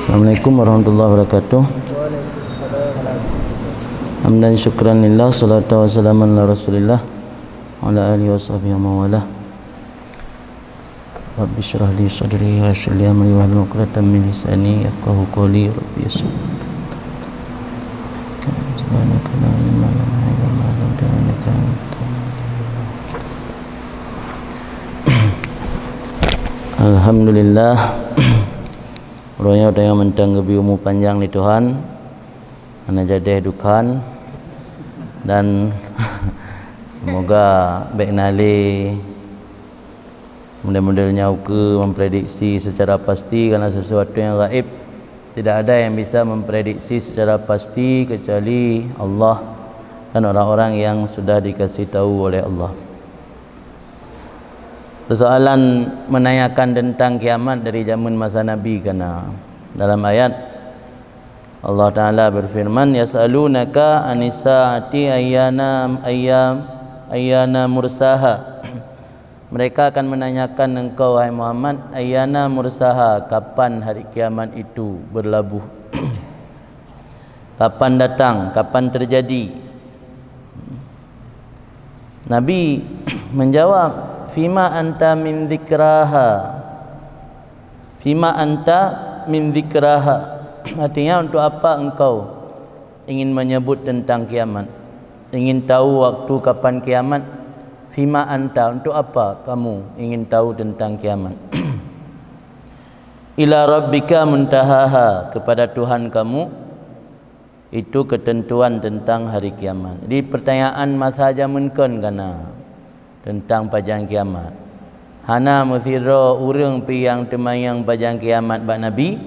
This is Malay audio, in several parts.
Assalamualaikum warahmatullahi wabarakatuh. Hamdan syukran lillah, salatu wassalamu ala rasulillah wa ala alihi wa sahbihi wa mawalah. Rabbi syrah li sadri wa yassir li amri wahlul 'uqdatam min lisani yafqahu qawli. Rabbi yassir. Subhanaka la ilma lana illa ma 'allamtana innaka antal alim. Alhamdulillah. Rohnya tengah mentang lebih umur panjang ni Tuhan, anak jadi dukan dan semoga baik nali mudah-mudahnya uke memprediksi secara pasti, karena sesuatu yang gaib tidak ada yang bisa memprediksi secara pasti kecuali Allah dan orang-orang yang sudah dikasih tahu oleh Allah. Persoalan menanyakan tentang kiamat dari zaman masa Nabi, karena dalam ayat Allah Ta'ala berfirman, yas'alunaka anisa'ati ayyana mursaha. Mereka akan menanyakan engkau wahai Muhammad, ayyana mursaha, kapan hari kiamat itu berlabuh, kapan datang, kapan terjadi. Nabi menjawab, fima anta min dzikraha, fima anta min dzikraha, artinya untuk apa engkau ingin menyebut tentang kiamat, ingin tahu waktu kapan kiamat. Fima anta, untuk apa kamu ingin tahu tentang kiamat. Ila rabbika muntahaha, kepada Tuhan kamu itu ketentuan tentang hari kiamat. Jadi pertanyaan masa zaman kan kana tentang pajang kiamat. Hana musiro urang pi yang temayang pajang kiamat bak Nabi,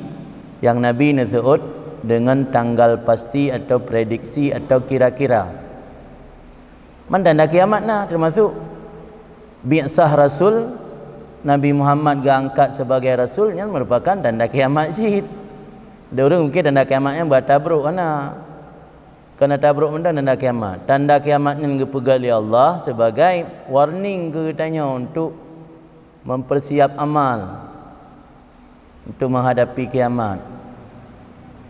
yang Nabi nasut dengan tanggal pasti atau prediksi atau kira-kira. Mandanda kiamat nah, termasuk bi'sah Rasul Nabi Muhammad diangkat sebagai Rasul, yang merupakan tanda kiamat syid. Ada orang mungkin tanda kiamatnya buat tabruk mana, kerana tabruk benda tanda kiamat. Tanda kiamat yang dipegang oleh Allah sebagai warning ke tanya untuk mempersiap amal untuk menghadapi kiamat.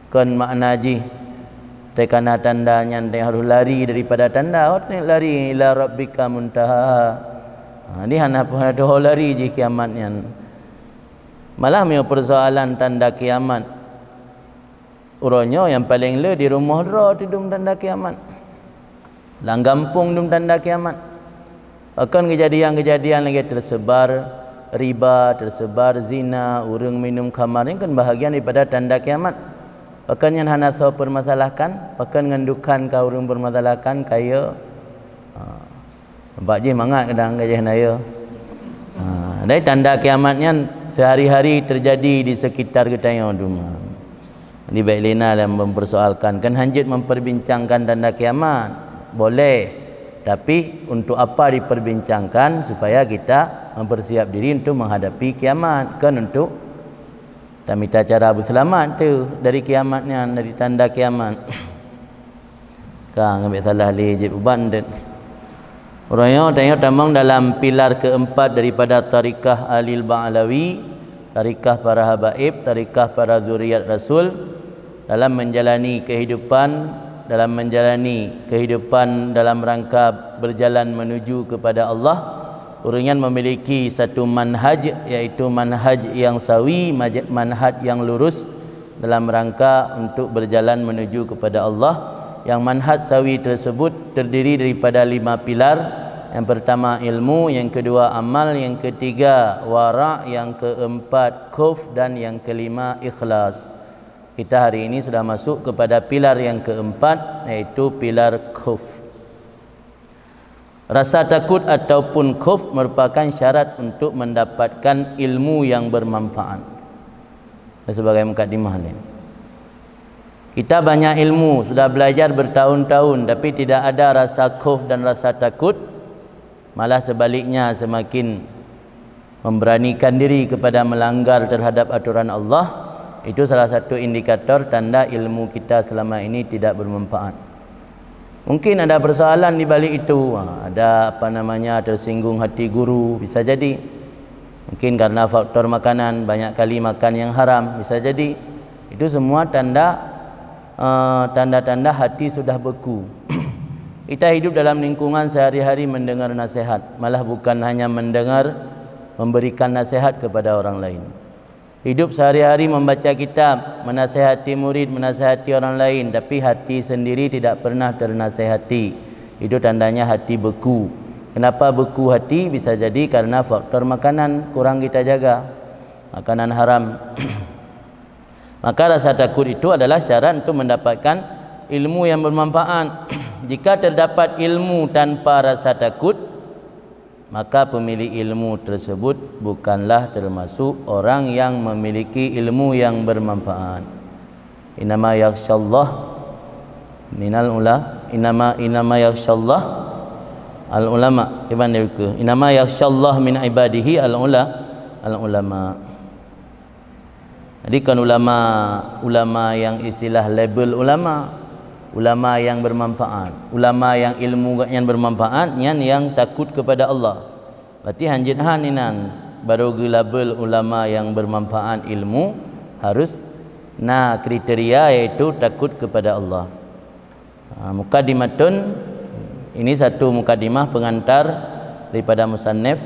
Kan makna ji tekana tandanya harus lari daripada tanda, lari ila rabbika muntaha. Ini hanya dah lari je kiamatnya. Malah punya persoalan tanda kiamat, urangnya yang paling le di rumah dra tidum tanda kiamat, lang gampung dum tanda kiamat. Akan kejadian-kejadian lagi tersebar riba, tersebar zina, urang minum khamar, ini kan bahagian daripada tanda kiamat. Bahkan yang hana so permasalahkan, bahkan ngandukan kau urang bermasalahkan kaya nampak je mangat kadang gajah naya. Dari tanda kiamatnya sehari-hari terjadi di sekitar kita yang rumah. Di baik lena dalam mempersoalkan, kan hanjit memperbincangkan tanda kiamat boleh, tapi untuk apa diperbincangkan? Supaya kita mempersiap diri untuk menghadapi kiamat, kan untuk tak minta cara berselamat tu dari kiamatnya, dari tanda kiamat. Kang ambil salah li je uban det. Orangnya tanya tamang dalam pilar keempat daripada tarikah Alil Ba'alawi, tarikah para habaib, tarikah para zuriat Rasul, dalam menjalani kehidupan dalam rangka berjalan menuju kepada Allah. Orangnya memiliki satu manhaj, iaitu manhaj yang sawi, manhaj yang lurus dalam rangka untuk berjalan menuju kepada Allah. Yang manhaj sawi tersebut terdiri daripada 5 pilar. Yang pertama ilmu, yang kedua amal, yang ketiga wara', yang keempat khuf, dan yang kelima ikhlas. Kita hari ini sudah masuk kepada pilar yang keempat, iaitu pilar khuf. Rasa takut ataupun khuf merupakan syarat untuk mendapatkan ilmu yang bermanfaat. Sebagai mukadimah ni, kita banyak ilmu, sudah belajar bertahun-tahun, tapi tidak ada rasa khuf dan rasa takut. Malah sebaliknya, semakin memberanikan diri kepada melanggar terhadap aturan Allah. Itu salah satu indikator tanda ilmu kita selama ini tidak bermanfaat. Mungkin ada persoalan di balik itu, ada tersinggung hati guru, bisa jadi. Mungkin karena faktor makanan, banyak kali makan yang haram, bisa jadi. Itu semua tanda-tanda hati sudah beku. Kita hidup dalam lingkungan sehari-hari mendengar nasihat, malah bukan hanya mendengar, memberikan nasihat kepada orang lain. Hidup sehari-hari membaca kitab, menasihati murid, menasihati orang lain, tapi hati sendiri tidak pernah ternasihati. Itu tandanya hati beku. Kenapa beku hati? Bisa jadi karena faktor makanan kurang kita jaga, makanan haram. Maka rasa takut itu adalah syarat untuk mendapatkan ilmu yang bermanfaat. Jika terdapat ilmu tanpa rasa takut, maka pemilik ilmu tersebut bukanlah termasuk orang yang memiliki ilmu yang bermanfaat. Innama yakhsyallah minal innama yakhsyallah al ulama. Gimana itu? Innama yakhsyallah min ibadihi al ulama. Jadi kan ulama yang istilah label ulama yang bermanfaat, ulama yang ilmu yang bermanfaat, yang takut kepada Allah. Berarti hanjit haninan baru label ulama yang bermanfaat ilmu harus kriteria yaitu takut kepada Allah. Mukaddimatun, ini satu mukadimah pengantar daripada musannif.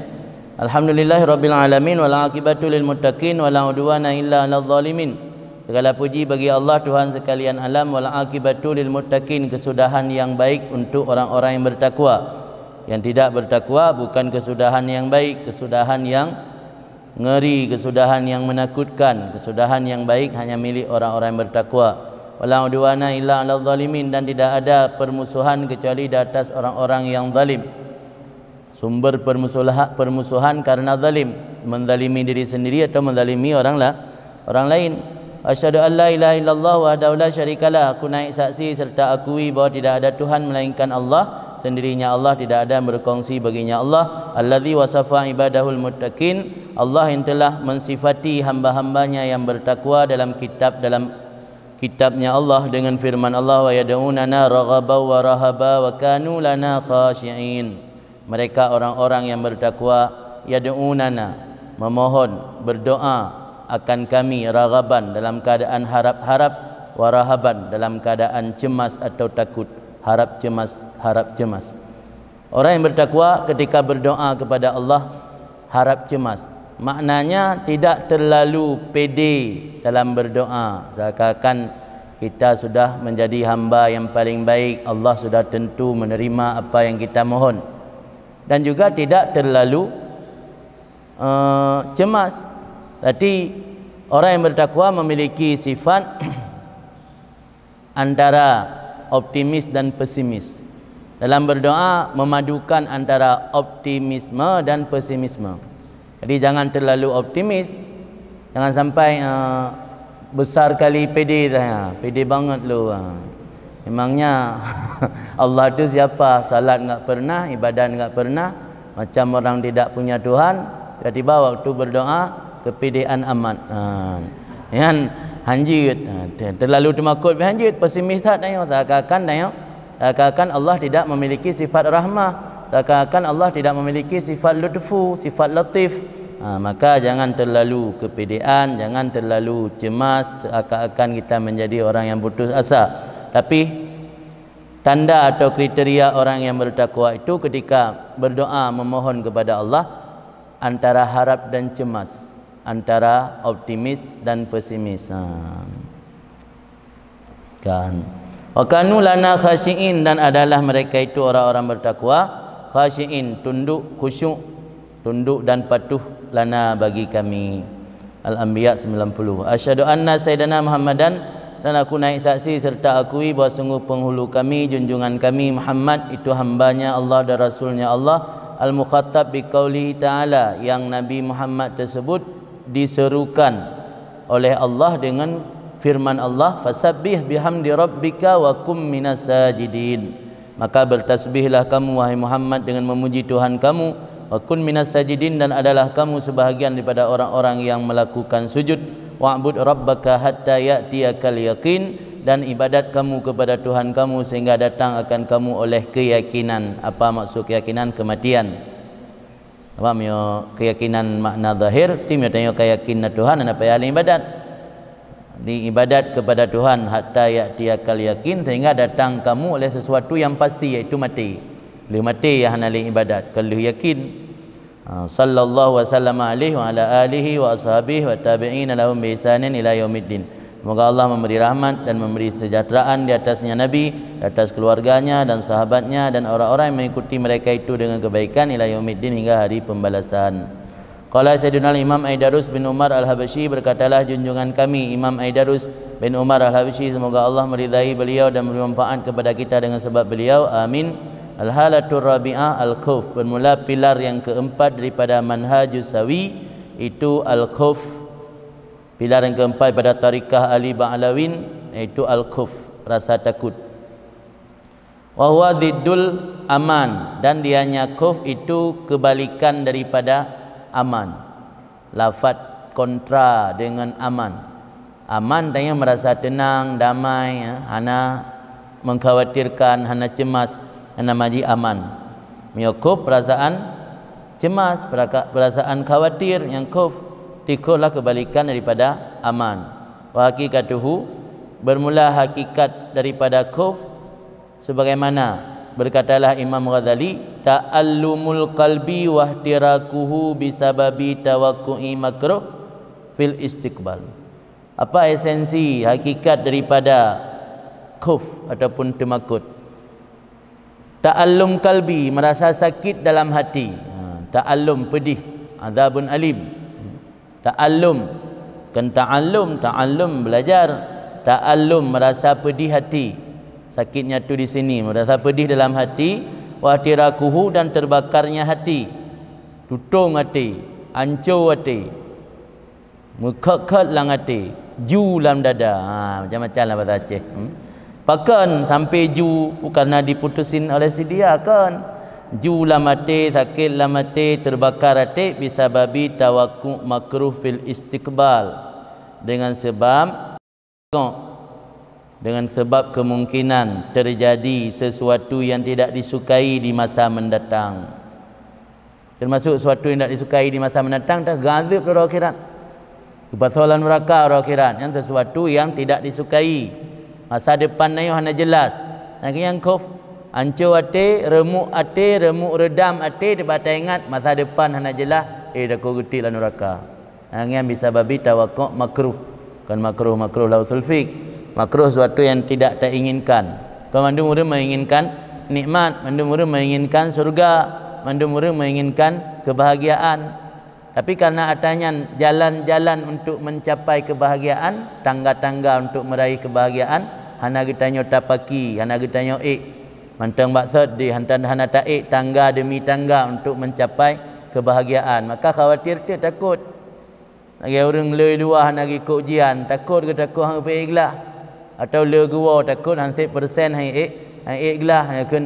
Alhamdulillahirabbil alamin wal aqibatu lil muttaqin wala udwana illa 'alal zalimin. Segala puji bagi Allah Tuhan sekalian alam, wal aqibatu lil muttaqin, kesudahan yang baik untuk orang-orang yang bertakwa. Yang tidak bertakwa bukan kesudahan yang baik, kesudahan yang ngeri, kesudahan yang menakutkan. Kesudahan yang baik hanya milik orang-orang yang bertakwa. Wala udwana illa 'alal zalimin, dan tidak ada permusuhan kecuali di atas orang-orang yang zalim. Sumber permusuhan karena zalim, menzalimi diri sendiri atau menzalimi orang lain. Asyhadu an la ilaha illallah wahdahu la syarikalah, aku naik saksi serta akui bahawa tidak ada Tuhan melainkan Allah, sendirinya Allah, tidak ada yang berkongsi baginya Allah. Allazi wasafa ibadahul muttaqin, Allah yang telah mensifati hamba-hambanya yang bertakwa dalam kitabnya Allah dengan firman Allah, wa yad'unana raghaban wa rahaba wa kanu lana khashi'in. Mereka orang-orang yang bertakwa, yad'unana, memohon, berdoa akan kami, raghaban, dalam keadaan harap-harap, warahaban, dalam keadaan cemas atau takut, harap cemas. Orang yang bertakwa ketika berdoa kepada Allah harap cemas, maknanya tidak terlalu pede dalam berdoa, seakan kita sudah menjadi hamba yang paling baik, Allah sudah tentu menerima apa yang kita mohon. Dan juga tidak terlalu cemas. Tapi orang yang bertakwa memiliki sifat antara optimis dan pesimis. Dalam berdoa memadukan antara optimisme dan pesimisme. Jadi jangan terlalu optimis, jangan sampai besar kali pede dah. Pede banget lu. Memangnya Allah itu siapa? Salat enggak pernah, ibadat enggak pernah, macam orang tidak punya Tuhan. Tiba-tiba waktu berdoa kepedean amat. Yang hanjit, terlalu termakut hanjit, pesimis tak tanya, seakan Allah tidak memiliki sifat rahmah, seakan Allah tidak memiliki sifat lutfu, sifat latif. Maka jangan terlalu kepedean, jangan terlalu cemas, seakan-akan kita menjadi orang yang putus asa. Tapi tanda atau kriteria orang yang bertakwa itu ketika berdoa memohon kepada Allah antara harap dan cemas, antara optimis dan pesimis. Kan. Wa kanu lana khashiin, dan adalah mereka itu orang-orang bertakwa khashiin, tunduk, khusyuk, tunduk dan patuh lana bagi kami. Al-Anbiya 90. Asyhadu anna sayyidana Muhammadan, dan aku naik saksi serta akui bahawa sungguh penghulu kami, junjungan kami Muhammad itu hambanya Allah dan Rasulnya Allah, al-mukhatab biqaulihi ta'ala, yang Nabi Muhammad tersebut diserukan oleh Allah dengan firman Allah, fasabbih bihamdi rabbika wa kum minas sajidin, maka bertasbihlah kamu wahai Muhammad dengan memuji Tuhan kamu, wa kun minas sajidin, dan adalah kamu sebahagian daripada orang-orang yang melakukan sujud, wa'bud rabbaka hatta ya'tiyakal yaqin, dan ibadat kamu kepada Tuhan kamu sehingga datang akan kamu oleh keyakinan. Apa maksud keyakinan? Kematian. Apa keyakinan makna zahir? Tim tanya keyakinan Tuhan dan apa yang ibadat. di ibadat kepada Tuhan hatta ya'tiyakal yakin, sehingga datang kamu oleh sesuatu yang pasti, iaitu mati. Leh mati yang hana ibadat kalau yakin. Sallallahu wasallam alaihi wa ala alihi wa ashabihi wa tabi'in lahum bi ihsanin ila yaumiddin. Semoga Allah memberi rahmat dan memberi sejahteraan di atasnya Nabi, di atas keluarganya dan sahabatnya dan orang-orang yang mengikuti mereka itu dengan kebaikan ila yaumiddin, hingga hari pembalasan. Qala Sayyidina Imam Aidarus bin Umar Al-Habasyi, berkatalah junjungan kami Imam Aidarus bin Umar Al-Habasyi, semoga Allah meridai beliau dan memberi manfaat kepada kita dengan sebab beliau, amin. Al-halatur rabi'ah al-khuf, bermula pilar yang keempat daripada manhajus sawi, itu al-khuf. Pilar yang keempat pada tarikah Ali Ba'lawin, iaitu al-khuf, rasa takut. Wa huwa ziddul aman, dan dianya khuf itu kebalikan daripada aman. Lafaz kontra dengan aman. Aman tanya merasa tenang, damai, hana mengkhawatirkan, hana cemas, nama ji aman. Khuf perasaan cemas, perasaan khawatir, yang khuf tikulah kebalikan daripada aman. Wa hakikatuhu, bermula hakikat daripada khuf sebagaimana berkatalah Imam Ghazali, ta'allumul qalbi wa ihtirakuhu bisababi tawakku'i makruh fil istiqbal. Apa esensi hakikat daripada khuf ataupun tamakut? Ta'allum kalbi, merasa sakit dalam hati. Ta'allum, pedih, azabun alim. Ta'allum, kan ta'allum belajar. Ta'allum, merasa pedih hati. Sakitnya tu di sini, merasa pedih dalam hati. Wa tirakuhu, dan terbakarnya hati. Tutung hati, hancur hati, mekak-kak lang hati, ju dalam dada. Macam-macam lah bahasa Aceh. Pakan sampai ju kerana diputusin oleh si dia kan. Ju la mati, sakit la mati, terbakar hati bisa babi tawakku makruh fil istiqbal, dengan sebab kemungkinan terjadi sesuatu yang tidak disukai di masa mendatang. Termasuk sesuatu yang tidak disukai di masa mendatang dah gazib pada akhirat. Kepasolan neraka pada akhirat, yang sesuatu yang tidak disukai. Masa depan na hana jelas. Nak yang khuf, hancur hati, remuk redam hati, dapat ingat masa depan hana jelas, dah kau getik lah neraka. Yang bisa babi tawakkuk makruh. Kan makruh lau sulfik. Makruh sesuatu yang tidak tak inginkan. Kau mandum menginginkan nikmat, mandum menginginkan surga, mandum menginginkan kebahagiaan. Tapi karena adanya jalan-jalan untuk mencapai kebahagiaan, tangga-tangga untuk meraih kebahagiaan, hana kita nyotapaki, hana kita mantang maksud di hantar hana taik tangga demi tangga untuk mencapai kebahagiaan. Maka khawatir dia takut. Lagi orang le luar hana ikut ujian, takut ke takut hang pe ikhlas. Atau le gua takut hansip persen hang ikhlas, hang kun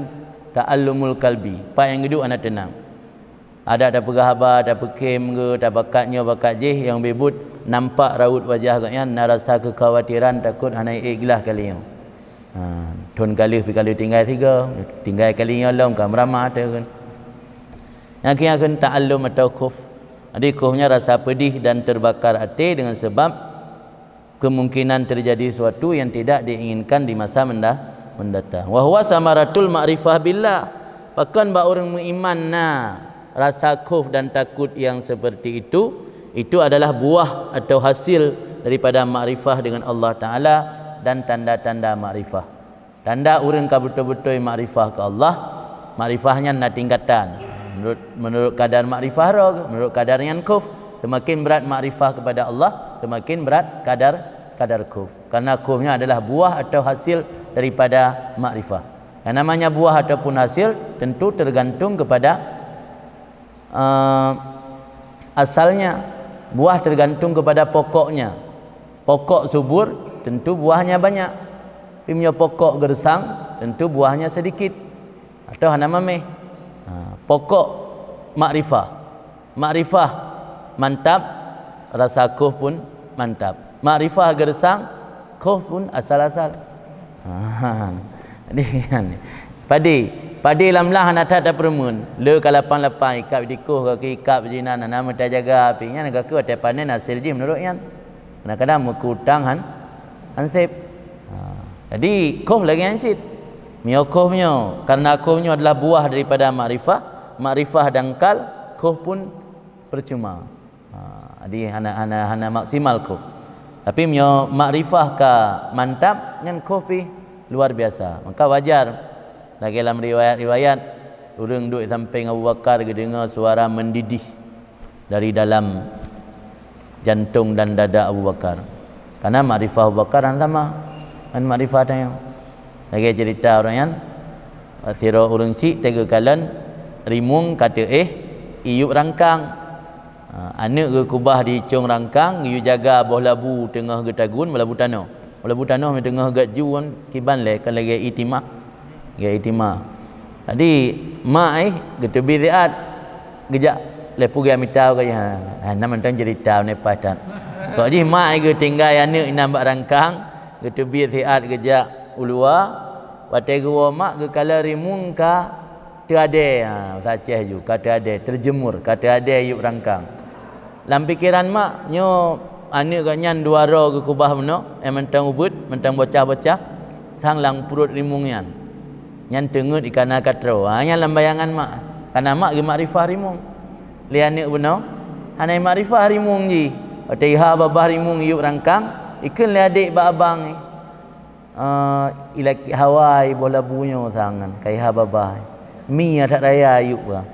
ta'allumul qalbi. Pak yang kedua ana tenang. Ada pegahaba, ada pekim ke, ada bakatnya bakat jih yang bebut nampak raut wajah katnya, narasa kekhawatiran takut hana ikhlas kali yang. Tun kali tinggal tinggal kali yang long kam ramah tu kan. Yang kira kan ta'allum atau khuf. Jadi khufnya rasa pedih dan terbakar hati dengan sebab kemungkinan terjadi sesuatu yang tidak diinginkan di masa mendatang. Wa huwa samaratul ma'rifah billah. Bahkan ba orang beriman rasa khuf dan takut yang seperti itu adalah buah atau hasil daripada makrifah dengan Allah Ta'ala dan tanda-tanda makrifah. Tanda orang ka betul-betul makrifah ke Allah, makrifahnya na tingkatan. Menurut kadar makrifah menurut kadar yang khuf, semakin berat makrifah kepada Allah, semakin berat kadar khuf. Karena khufnya adalah buah atau hasil daripada makrifah. Yang namanya buah ataupun hasil tentu tergantung kepada asalnya. Buah tergantung kepada pokoknya. Pokok subur tentu buahnya banyak. Punya pokok gersang tentu buahnya sedikit atau hana mameh. Pokok makrifah mantap, rasa khuf pun mantap. Makrifah gersang, khuf pun asal-asal. Padi lamlah anak tak permun. Le kalapan ikap dikuh ke ikap jinan nama tak jaga apinya nak ke te panen hasil ji menurut yan. Kadang-kadang mengutang ansip. Jadi kuf lagi ansip. Mio kufnya karena kufnya adalah buah daripada makrifah dangkal, kuf pun percuma. Jadi hana maksimal kuf. Tapi mio makrifah ka mantap ngan kuf pi luar biasa. Maka wajar lagi dalam riwayat urang duk samping Abu Bakar dengar suara mendidih dari dalam jantung dan dada Abu Bakar. Karena makrifah Abu Bakar sama dengan makrifah yang lagi cerita orang yang sira urang si tega kalan rimung kata iup rangkang. Anak ke kubah di cong rangkang iu jaga boh labu tengah getagun labu tanah. Labu tanah di tengah gat juan kiban le kan lagi itimah. Jadi mak gitu biat gejak lepu ga mitau ke nama tentang cerita ne padan. Kok ji mak ke tinggal anak nambak rangkang gitu biat gejak ulua patai gua mak ke kala rimung ka tiade saceh ju kata ade terjemur kata ade yuk rangkang. Dalam pikiran mak nyo anak gak nyan dua ro ke kubah meno mentang ubud mentang bocah-bocah sang lang perut rimung yan tengut ikan katro hanya dalam bayangan mak karena mak ge makrifah rimung li anak beno hanai makrifah rimung ji taiha babah rimung yuk rangkang ikan li adik ba abang ilaki hawai bola bunyo sangan kaiha babah mi tak raya yuk ba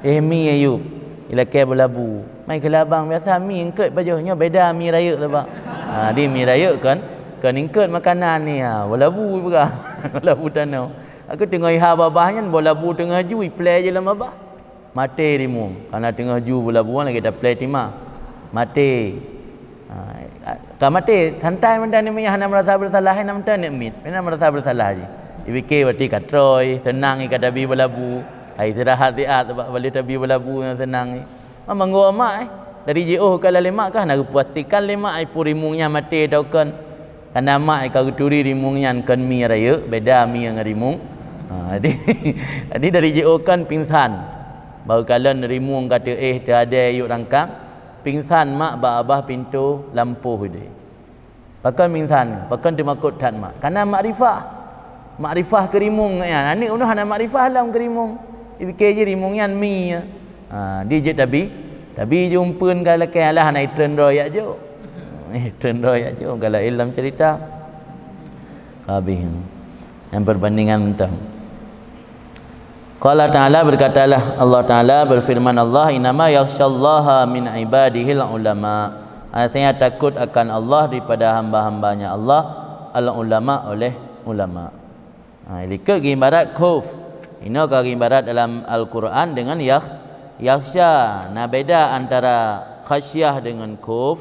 mi yuk ilaki bola bu mai ke labang biasa mi engket bajunya beda mi raya tu pak. Di mi raya kan engket makanan ni bola bu juga. Bola bu tanah. Aku tengok iha babahnya bola bu tengah ju play je lah babah. Mati rimung karena tengah ju bola bu lagi dah play timah. Mati. Ka mati santai mendan ni hana merasa bersalah hana mendan ni mit. Hana merasa bersalah je. Dipikir berarti katroy senang ikat tabi bola bu. Hai istirahat diat balik tabi bola bu yang senang ni. Manggo mak dari jauh kalau lemak kah nak pastikan lemak ai purimungnya mati tau kan karena mak kau turi rimungnya kan mi raya beda mi yang rimung jadi dari jauh kan pingsan baru kalian rimung kata tiada yuk rangkang pingsan mak abah pintu lampu dia pakan pingsan pakan dimakut tak mak karena makrifah ke rimung ya anik udah hana makrifah dalam ke rimung dipikir je rimungnya mi dia je tapi jumpun kalau kalah naik trend royak je trend royak je kalau ilmu cerita habis yang perbandingan tentang qala ta'ala berkatalah Allah Ta'ala berfirman Allah innama yakhsyallaha min ibadihil ulama saya takut akan Allah daripada hamba-hambanya Allah al ulama oleh ulama ikut ibarat khuf ini kau ibarat dalam Al-Quran dengan yakhsya. Nah beda antara khasyah dengan khuf.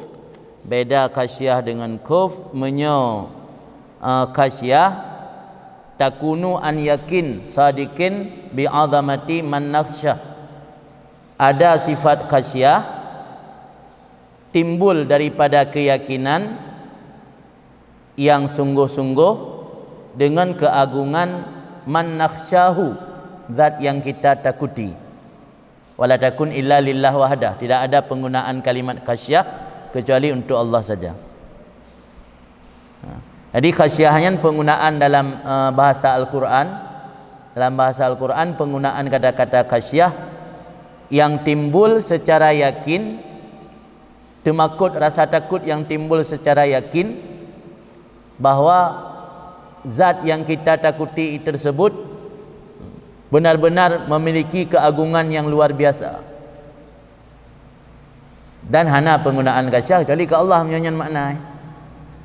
Beda khasyah dengan khuf menyo khasyah takunu an yakin sadikin bi azamati man nakhsha. Ada sifat khasyah timbul daripada keyakinan yang sungguh-sungguh dengan keagungan man nakhsyahu zat yang kita takuti. Wala takun illa lillah wahdah. Tidak ada penggunaan kalimat khasyah kecuali untuk Allah saja. Jadi khasyahnya penggunaan dalam bahasa Al-Quran. Dalam bahasa Al-Quran penggunaan kata-kata khasyah yang timbul secara yakin, temakut rasa takut yang timbul secara yakin bahwa zat yang kita takuti tersebut benar-benar memiliki keagungan yang luar biasa dan hana penggunaan khasyah kecuali ke Allah menyanyian makna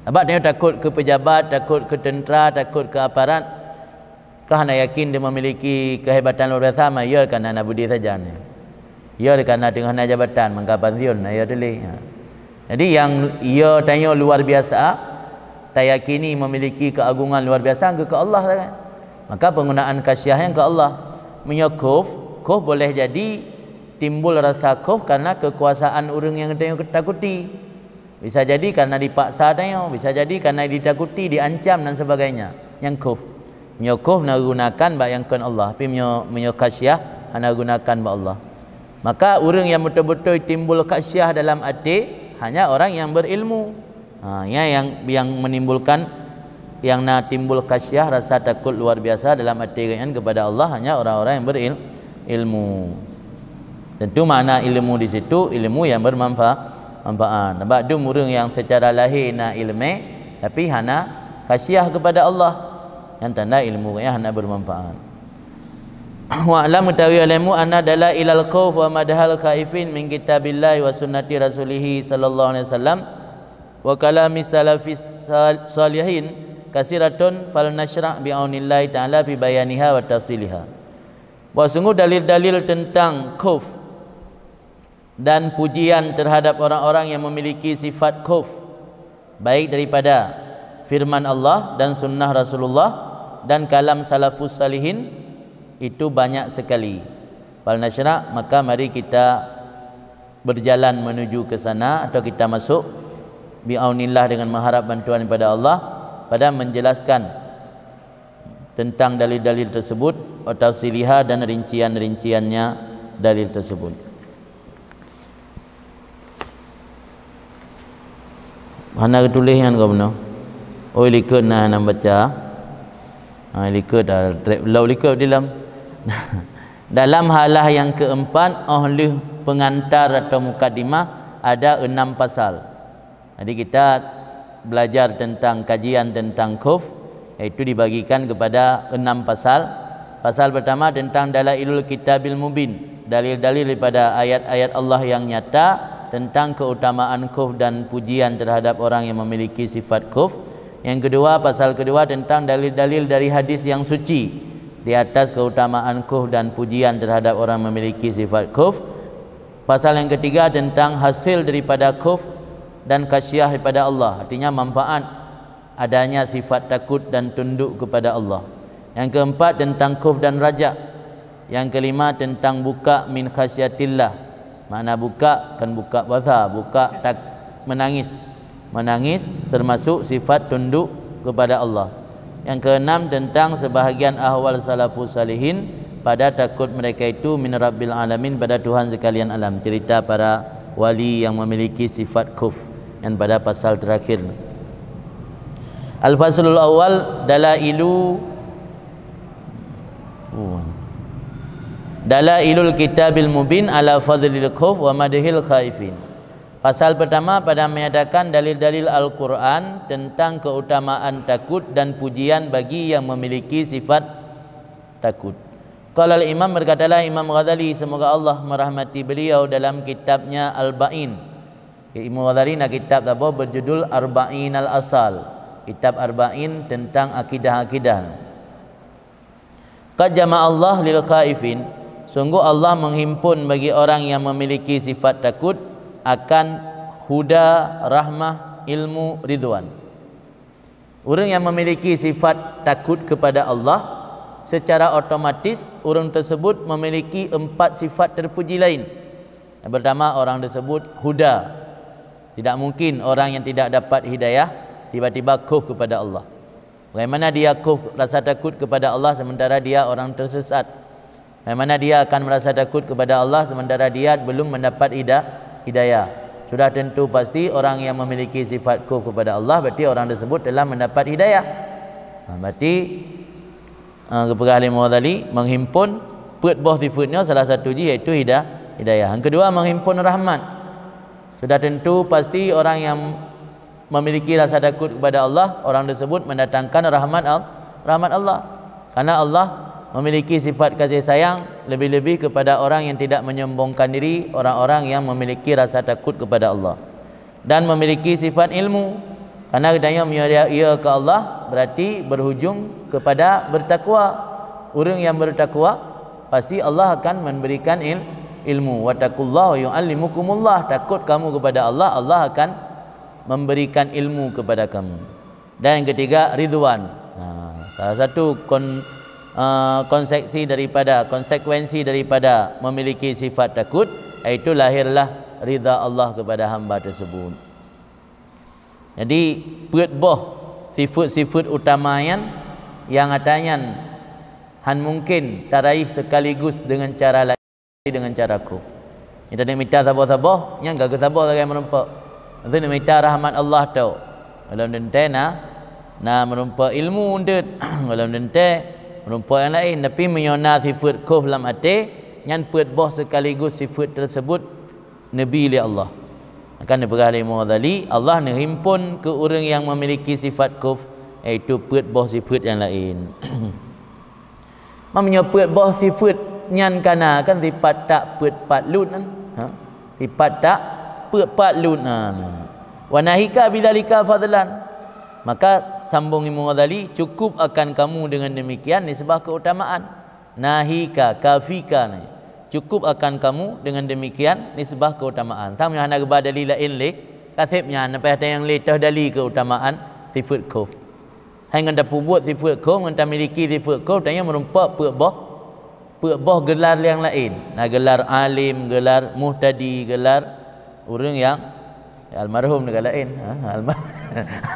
sebab dia takut ke pejabat, takut ke tentera, takut ke aparat kah hana yakin dia memiliki kehebatan luar biasa ya kerana anak budi saja ya kerana tengah nak jabatan maka pensiun ya tulis jadi yang ia tanya luar biasa tak yakini memiliki keagungan luar biasa ke Allah kan. Maka penggunaan khasyah yang ke Allah menyokuf boleh jadi timbul rasa khuf karena kekuasaan orang yang tengok takuti, bisa jadi karena dipaksa tengok, bisa jadi karena ditakuti, diancam dan sebagainya. Yang khuf menyokuf nak gunakan bak yang kan Allah, tapi menyok khasyah nak gunakan bak Allah. Maka orang yang betul-betul timbul khasyah dalam hati hanya orang yang berilmu. yang menimbulkan yang timbul khasyah, rasa takut luar biasa dalam hati kalian kepada Allah hanya orang-orang yang berilmu. Tentu makna ilmu di situ ilmu yang bermanfaat. Nampak tu orang yang secara lahir nak ilmu tapi hana khasyah kepada Allah, yang tanda ilmu yang hana bermanfaat. Wa alam mutawi ilmu anna dalailal khauf wa madhal khaifin min kitabillahi wa sunnati rasulih sallallahu alaihi wasallam wa kalami salafis salihin kasiratun fal nasyra' bi'aunillahi ta'ala fi bayaniha wa tafsiliha. Bahawa sungguh dalil-dalil tentang khauf dan pujian terhadap orang-orang yang memiliki sifat khauf, baik daripada firman Allah dan sunnah Rasulullah dan kalam salafus salihin, itu banyak sekali. Fal nasyra', maka mari kita berjalan menuju ke sana atau kita masuk bi'aunillah dengan mengharap bantuan daripada Allah pada menjelaskan tentang dalil-dalil tersebut atau siliha dan rincian-rinciannya dalil tersebut. Mana tulis kan kau benar? Oh likut nak baca. Likut dah lau likut dalam dalam halah yang keempat oleh pengantar atau mukaddimah ada 6 pasal. Jadi kita belajar tentang kajian tentang khauf, iaitu dibagikan kepada 6 pasal. Pasal pertama tentang dalailul kitabil mubin, dalil-dalil daripada ayat-ayat Allah yang nyata tentang keutamaan khauf dan pujian terhadap orang yang memiliki sifat khauf. Yang kedua, pasal kedua tentang dalil-dalil dari hadis yang suci di atas keutamaan khauf dan pujian terhadap orang memiliki sifat khauf. Pasal yang ketiga tentang hasil daripada khauf dan khasyah kepada Allah, artinya manfaat adanya sifat takut dan tunduk kepada Allah. Yang keempat tentang khauf dan raja. Yang kelima tentang buka min khasyatillah, makna buka kan buka bahasa, buka tak menangis, menangis termasuk sifat tunduk kepada Allah. Yang keenam tentang sebahagian ahwal salafus salihin pada takut mereka itu min rabbil alamin, pada Tuhan sekalian alam, cerita para wali yang memiliki sifat khauf. Dan pada pasal terakhir Al-Faslul Awal Dalailul Kitabil Mubin ala fadlil khauf wa madhil khaifin. Pasal pertama pada menyatakan dalil-dalil Al-Quran tentang keutamaan takut dan pujian bagi yang memiliki sifat takut. Qala al-Imam, berkatalah Imam Ghazali, semoga Allah merahmati beliau, dalam kitabnya Al-Ba'in. Imam Ghazali nak kitab apa berjudul Arba'in al-Asal, kitab Arba'in tentang akidah-akidah. Qad jama'allah lil khaifin, sungguh Allah menghimpun bagi orang yang memiliki sifat takut akan huda, rahmah, ilmu, ridwan. Orang yang memiliki sifat takut kepada Allah, secara otomatis orang tersebut memiliki 4 sifat terpuji lain. Yang pertama, orang tersebut huda. Tidak mungkin orang yang tidak dapat hidayah tiba-tiba khauf kepada Allah. Bagaimana dia khauf, rasa takut kepada Allah sementara dia orang tersesat? Bagaimana dia akan merasa takut kepada Allah sementara dia belum mendapat hidayah? Sudah tentu pasti orang yang memiliki sifat khauf kepada Allah berarti orang tersebut telah mendapat hidayah. Berarti kepada Imam Ghazali menghimpun buah sifatnya, salah satu iaitu hidayah. Yang kedua, menghimpun rahmat. Sudah tentu pasti orang yang memiliki rasa takut kepada Allah, orang tersebut mendatangkan rahmat Allah. Karena Allah memiliki sifat kasih sayang lebih-lebih kepada orang yang tidak menyombongkan diri, orang-orang yang memiliki rasa takut kepada Allah. Dan memiliki sifat ilmu, karena katanya ia ke Allah berarti berhujung kepada bertakwa. Orang yang bertakwa pasti Allah akan memberikan ilmu. Wattaqullah wa yu'allimukumullah, takut kamu kepada Allah, Allah akan memberikan ilmu kepada kamu. Dan yang ketiga, ridwan. Salah satu konsekuensi daripada memiliki sifat takut, iaitu lahirlah ridha Allah kepada hamba tersebut. Jadi buat sifat-sifat utamayan yang atanya han mungkin taraih sekaligus dengan cara lain, dengan cara khauf. Kita nak minta sabar-sabar, yang gak sabar lagi merempak. Nanti nak minta rahmat Allah tau. Kalau dente na merumpa ilmu undut. Kalau dente merumpa yang lain tapi menyona sifat kuf dalam hati nyan put boh sekaligus sifat tersebut nabi li Allah. Akan diberah oleh Imam Ghazali, Allah menghimpun ke orang yang memiliki sifat kuf iaitu put boh sifat yang lain. Mamanya put boh sifat nyan kana kan sifat tak put pat lut kan. Sifat tak put pat lut wa nahika bidzalika fadlan, maka sambung Imam Ghazali, cukup akan kamu dengan demikian nisbah keutamaan. Nahika kafika ni, cukup akan kamu dengan demikian nisbah keutamaan. Sama yang nak dalil lain le kasibnya sampai ada yang letah dalil keutamaan sifat kuf. Hang anda buat sifat kuf, anda miliki sifat kuf, tanya merumpak puk boh gelar yang lain. Nah, gelar alim, gelar muhtadi, gelar orang yang almarhum negara lain,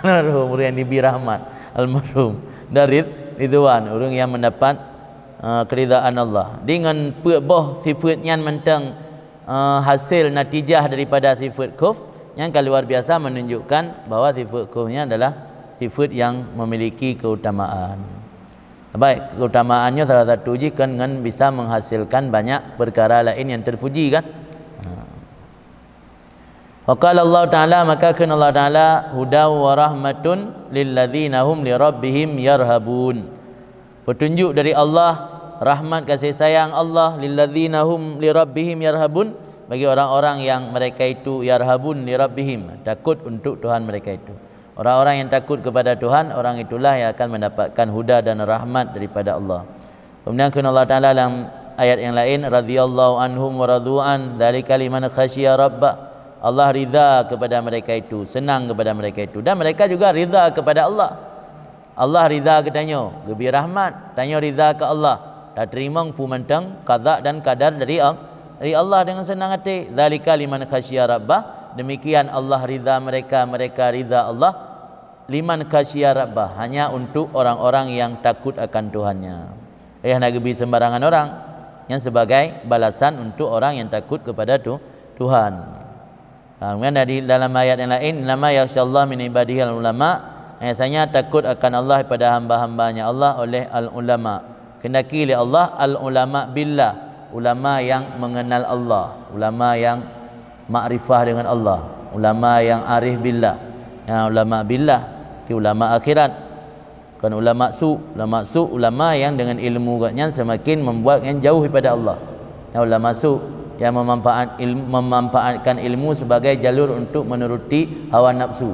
almarhum orang yang diberi rahmat, almarhum dari ridwan, orang yang mendapat keridaan Allah. Dengan boh sifat yang mentang hasil natijah daripada sifat kuf yang luar biasa, menunjukkan bahawa sifat kufnya adalah sifat yang memiliki keutamaan. Baik, keutamaannya salah satu kan dengan bisa menghasilkan banyak perkara lain yang terpuji kan. Waqala Allah Ta'ala, maka kan Allah Ta'ala hudaw wa rahmatun lilladzina hum li rabbihim yarhabun. Petunjuk dari Allah, rahmat kasih sayang Allah lilladzina hum li rabbihim yarhabun, bagi orang-orang yang mereka itu yarhabun li rabbihim, takut untuk Tuhan mereka itu. Orang-orang yang takut kepada Tuhan, orang itulah yang akan mendapatkan huda dan rahmat daripada Allah. Kemudian kan Allah Ta'ala dalam ayat yang lain, radhiyallahu anhum wa radu'an dzalika liman khasyiya rabbah. Allah ridha kepada mereka itu, senang kepada mereka itu, dan mereka juga ridha kepada Allah. Allah ridha ke tanya, gebi rahmat, tanya ridha ke Allah, tak terima pumentang qada dan qadar dari Allah dengan senang hati. Zalika liman khasyiya rabbah, demikian Allah ridha mereka, mereka ridha Allah. Liman khasyiya rabbah, hanya untuk orang-orang yang takut akan Tuhannya. Nak gebi sembarangan orang, yang sebagai balasan untuk orang yang takut kepada Tuhan. Kemudian dari dalam ayat yang lain, nama yasyallah min ibadihil ulama, biasanya takut akan Allah pada hamba-hambanya Allah oleh al-ulama. Kendaki oleh Allah al-ulama billah, ulama yang mengenal Allah, ulama yang makrifah dengan Allah, ulama yang arif billah. Yang ulama billah, ki ulama akhirat. Kan ulama ulama yang dengan ilmu nya semakin membuat yang jauh daripada Allah. Yang ulama yang memanfaatkan ilmu sebagai jalur untuk menuruti hawa nafsu,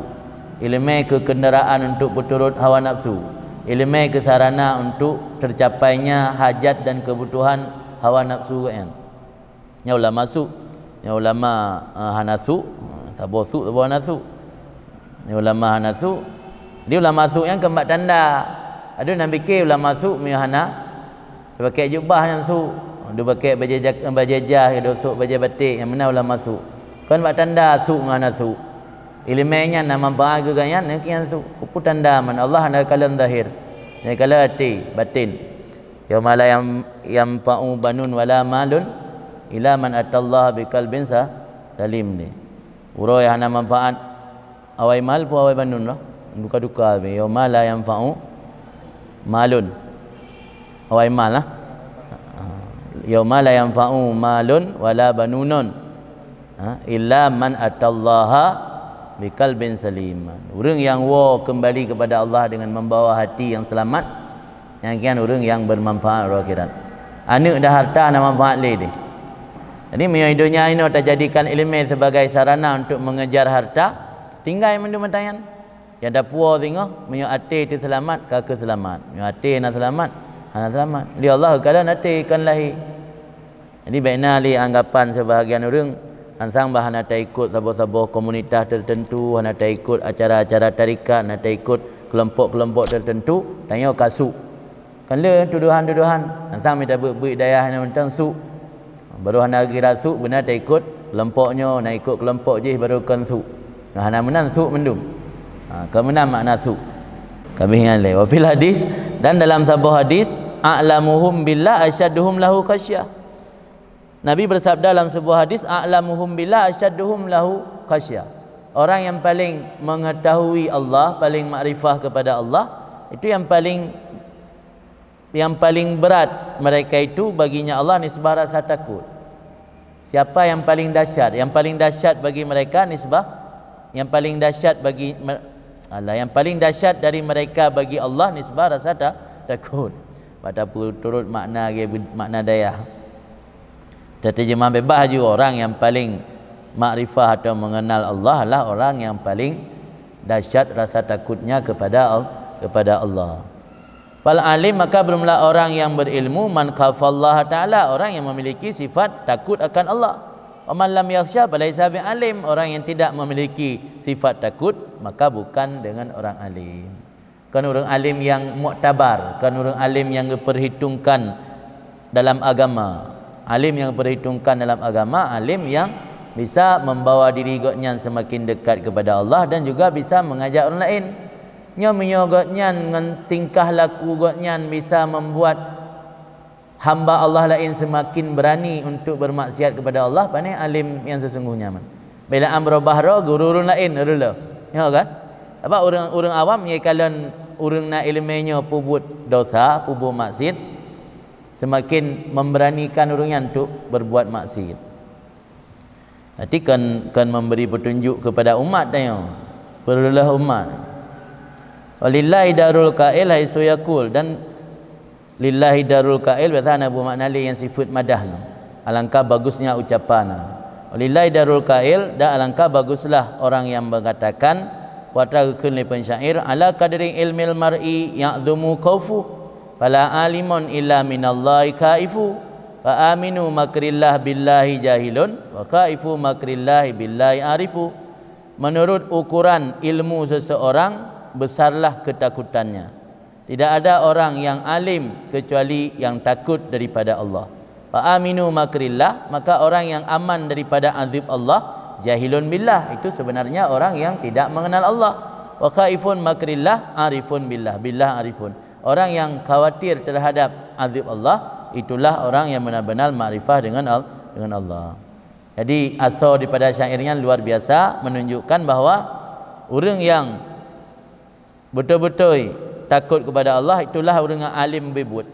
ilmu kekenderaan untuk berturut hawa nafsu, ilmu ke sarana untuk tercapainya hajat dan kebutuhan hawa nafsu yang ulama yang ulama hanasu, sabosu saboh hanasu, yang ulama hanasu, dia ulama su yang keempat tanda. Ada nak fikir ulama su mihana pakai jubah yang su, dia pakai baju jah, dia sok baju batik, yang mana ulama su. Kan buat tanda su dengan su. Ilmunya nama bahagia kan yang kian su. Kupu tanda man Allah anda kalam zahir. Yang kala hati batin. Yauma la yanfa'u banun wala malun ila man atallaha biqalbin salim ni. Uro yang nama manfaat awai mal pu awai banun lah. Duka-duka be. Yauma la yanfa'u malun. Awai mal lah. Yauma la yanfa'u malun wala banunun illa man atallaha biqalbin salim. Orang yang kembali kepada Allah dengan membawa hati yang selamat, yang kian orang yang bermanfaat akhirat. Anak dah harta nak manfaat le dia. Jadi hidupnya ini tak jadikan ilmu sebagai sarana untuk mengejar harta, tinggal mendu-mendayan. Yang dah puas tengok menyo hati itu selamat, kakak selamat. Menyo hati nak selamat, anak selamat. Dia Allah kala hati kan lahir. Jadi baiknya li anggapan sebahagian orang ansang bahan nak ikut sabuh-sabuh komunitas tertentu, nak ikut acara-acara tarikat, nak ikut kelompok-kelompok tertentu, tanya kasuk. Kan le tuduhan-tuduhan. Ansang minta buat dayah nak tentang su. Baru hana kira su benar tak ikut kelompoknya, nak ikut kelompok je baru kan su. Nah hana menang su mendum. Kemenang makna su. Kabihnya le. Wa fil hadis, dan dalam sebuah hadis, a'lamuhum billah asyadduhum lahu khasyah. Nabi bersabda dalam sebuah hadis, a'lamuhum billah asyadduhum lahu khasyah. Orang yang paling mengetahui Allah, paling makrifah kepada Allah, itu yang paling berat mereka itu baginya Allah nisbah rasa takut. Siapa yang paling dahsyat? Yang paling dahsyat bagi mereka nisbah, yang paling dahsyat bagi yang paling dahsyat dari mereka bagi Allah nisbah rasa takut. Pada turut makna daya. Terjemah bebas juga, orang yang paling makrifah atau mengenal Allah adalah orang yang paling dahsyat rasa takutnya kepada Allah. Fal alim, maka bermula orang yang berilmu, man khafallaha ta'ala, orang yang memiliki sifat takut akan Allah. Wa man lam yakhsha falaysa bi alim, orang yang tidak memiliki sifat takut maka bukan dengan orang alim. Kan orang alim yang muktabar, kan orang alim yang diperhitungkan dalam agama. Alim yang diperhitungkan dalam agama, alim yang bisa membawa diri gotnya semakin dekat kepada Allah dan juga bisa mengajak orang lain. Nyo gotnya dengan tingkah laku gotnya bisa membuat hamba Allah lain semakin berani untuk bermaksiat kepada Allah. Pane alim yang sesungguhnya man. Bila amro bahro guru orang lain rela. Ya kan? Apa orang awam ye kalau orang nak ilmunya pubut dosa, pubut maksiat, semakin memberanikan orangnya untuk berbuat maksiat. Nanti kan memberi petunjuk kepada umat dia. Perlulah umat. Walillahi darul qail haisu yaqul, dan lillahi darul qail biasanya Abu Maknali yang sifat madah. Alangkah bagusnya ucapan. Walillahi darul qail, dan alangkah baguslah orang yang mengatakan wa ta'kul li pensyair ala qadri ilmil mar'i ya'dhumu khaufu fala alimun illa minallahi kaifu. Wa aminu makrillah billahi jahilun wa kaifu makrillah billahi arifu. Menurut ukuran ilmu seseorang besarlah ketakutannya. Tidak ada orang yang alim kecuali yang takut daripada Allah. Wa aminu makrillah, maka orang yang aman daripada azab Allah, jahilun billah, itu sebenarnya orang yang tidak mengenal Allah. Wa khaifun makrillah arifun billah, billah arifun. Orang yang khawatir terhadap azab Allah, itulah orang yang benar-benar makrifah dengan Allah. Jadi asal daripada syairnya luar biasa, menunjukkan bahawa orang yang betul-betul takut kepada Allah itulah orang yang alim bebut.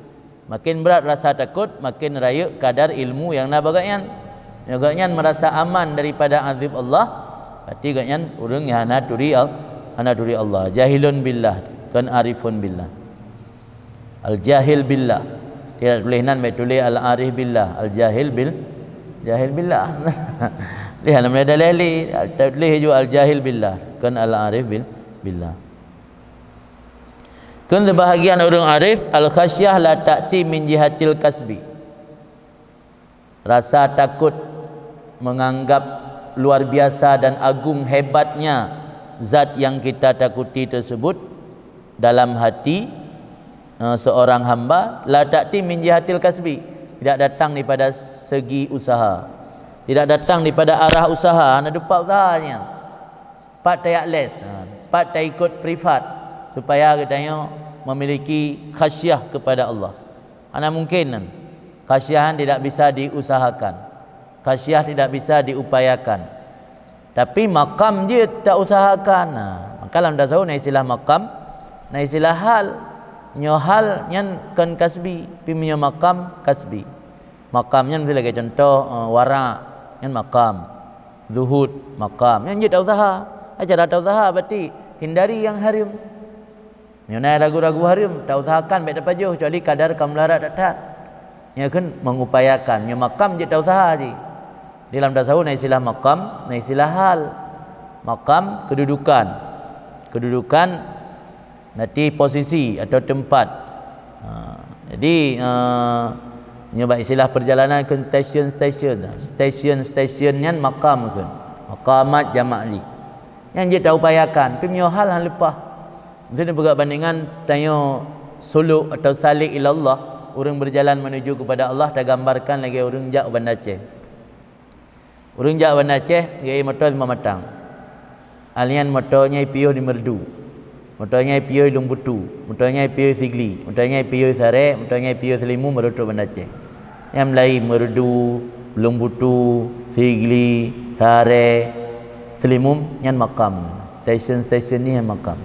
Makin berat rasa takut, makin raya kadar ilmu yang nabagaknya. Agaknya merasa aman daripada azab Allah, berarti agaknya orang yang hanaturi Allah. Jahilun billah, kan arifun billah. Al-jahil billah. Tidak tulis nan baik tulis al-arif billah, al-jahil billah. Lihat nama ada lali, tulis juga al-jahil billah, kan al-arif billah. Kan sebahagian orang arif al-khasyah la ta'ti min jihatil kasbi. Rasa takut menganggap luar biasa dan agung hebatnya zat yang kita takuti tersebut dalam hati seorang hamba, la ta'ti min jihatil kasbi, tidak datang daripada segi usaha, tidak datang daripada arah usaha. Anda dupa usahanya, pat tayak les, pat tak ikut privat supaya katanya memiliki khasyah kepada Allah. Anda mungkin khasyahan tidak bisa diusahakan, khasyah tidak bisa diupayakan, tapi makam dia tak usahakan. Maka dalam dah tahu na istilah makam, na istilah hal. Nyohal nyan kan kasbi, pimnya makam kasbi. Makam nyan misalnya kayak contoh wara nyan makam, zuhud makam, nyan tak usaha. Aja tak usaha berarti hindari yang haram. Nyonai ragu-ragu haram, tak usahakan baik dapat jauh kecuali kadar kamlarat tak. Nya kan mengupayakan, nya makam je tak usaha je. Dalam tasawuf na istilah makam, na istilah hal. Makam kedudukan nanti posisi atau tempat. Jadi nyoba istilah perjalanan ke stasiun-stasiunnya makam kan. Maqamat jama'li. Yang dia tak upayakan, pimyo hal han lepah. Misalnya bergak bandingan tanya suluk atau salik ila Allah, orang berjalan menuju kepada Allah, tak gambarkan lagi orang jak Bandar Aceh. Orang jak Bandar Aceh, dia motor 5 matang. Alian motornya piuh di merdu. Motornya piuh Lumbutu, motornya piuh Sigli, motornya piuh Sare, motornya piuh Selimu merutuk Bandar Aceh. Yang lain Merdu, Lumbutu, Sigli, Sare, selimum nyan makam. Stesen ni yang makam.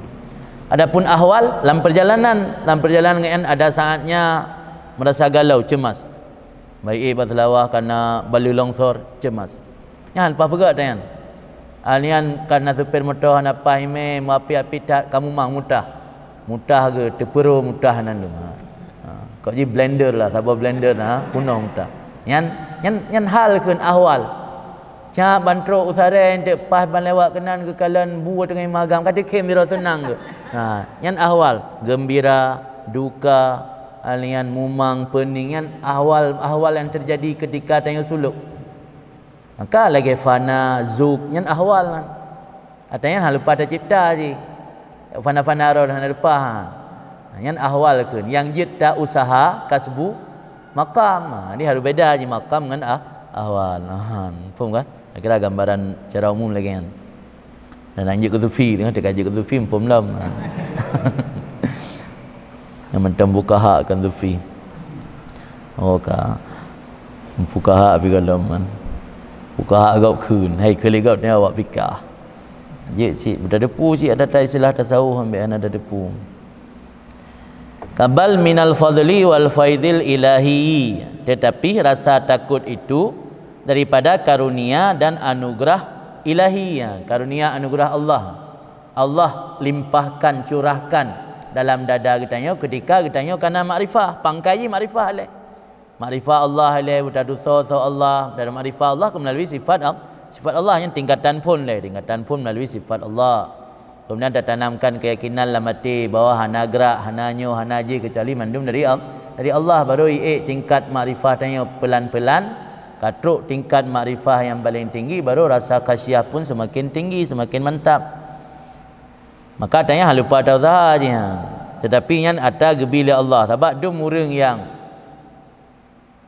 Adapun ahwal dalam perjalanan dengan ada saatnya merasa galau, cemas. Baik berselawah kerana balu longsor, cemas. Yang lepas pegat tan. Alian kerana supir motor hana pahime api-api tak kamu mang mutah. Mutah ke terperu mutah nandu. Kau ji blender lah, sabar blender nah, kuno mutah. Yang hal keun ahwal. Cak bantro usara ente pas ban lewat kenan ke kalan buat dengan magam kata kem biro senang ke. Yang ahwal gembira, duka, alian mumang, pening yang ahwal yang terjadi ketika tanya suluk. Maka lagi fana, zuk, yang ahwal kan. Atanya hal lupa tercipta je. Fana-fana roh hana depan. Yang ahwal kan. Yang jita usaha kasbu makam. Ini harus beda je makam dengan ahwal. Faham kan? Kira gambaran secara umum lagi kan. Dan lanjut ke Sufi dengan kaji ke Sufi pun belum. Yang mentang buka hak kan Sufi. Oh ka. Buka hak pi kalau man. Buka hak agak kun. Hai kali gap ni awak pikah. Je si budak depu si ada istilah tasawuf ambil ada depu. Kabal minal fadli wal faidil ilahi. Tetapi rasa takut itu daripada karunia dan anugerah ilahi. Karunia anugerah Allah. Allah limpahkan, curahkan dalam dada kita ketika kita kerana makrifah, pangkai makrifah le. Makrifah Allah le, buta dosa Allah, dari makrifah Allah melalui sifat Allah yang tingkatan pun melalui sifat Allah. Kemudian tertanamkan keyakinan dalam hati bahawa hana gerak, hana nyo, hana ji kecuali mandum dari Allah. Baru tingkat makrifah tanya pelan-pelan. Katruk tingkat makrifah yang paling tinggi, baru rasa khasyah pun semakin tinggi, semakin mantap. Maka tanya hal lupa tahu sahaja. Tetapi yang ada gebila Allah. Sebab dum orang yang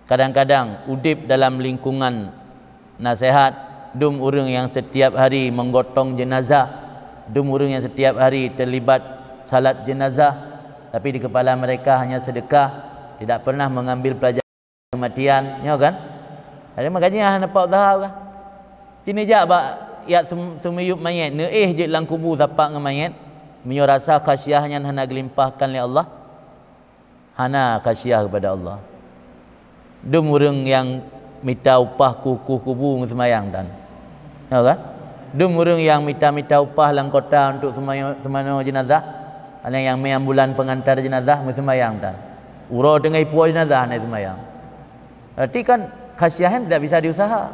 kadang-kadang udip dalam lingkungan nasihat, dum orang yang setiap hari menggotong jenazah, dum orang yang setiap hari terlibat salat jenazah, tapi di kepala mereka hanya sedekah, tidak pernah mengambil pelajaran kematian, ya kan? Ada makanya nampak tahu kan. Cini jak ba ya sumiyup mayat neeh je lang kubur tapak dengan mayat, menyo rasa khasyahnya hana gelimpahkan oleh Allah. Hana khasyah kepada Allah. Dum urang yang minta upah kuku kubur semayang dan. Ya kan? Dum urang yang minta upah lang kota untuk semano jenazah. Ada yang ambulan pengantar jenazah semayang dan. Uro dengan ipu jenazah nak semayang. Berarti kan kasihan tidak bisa diusaha.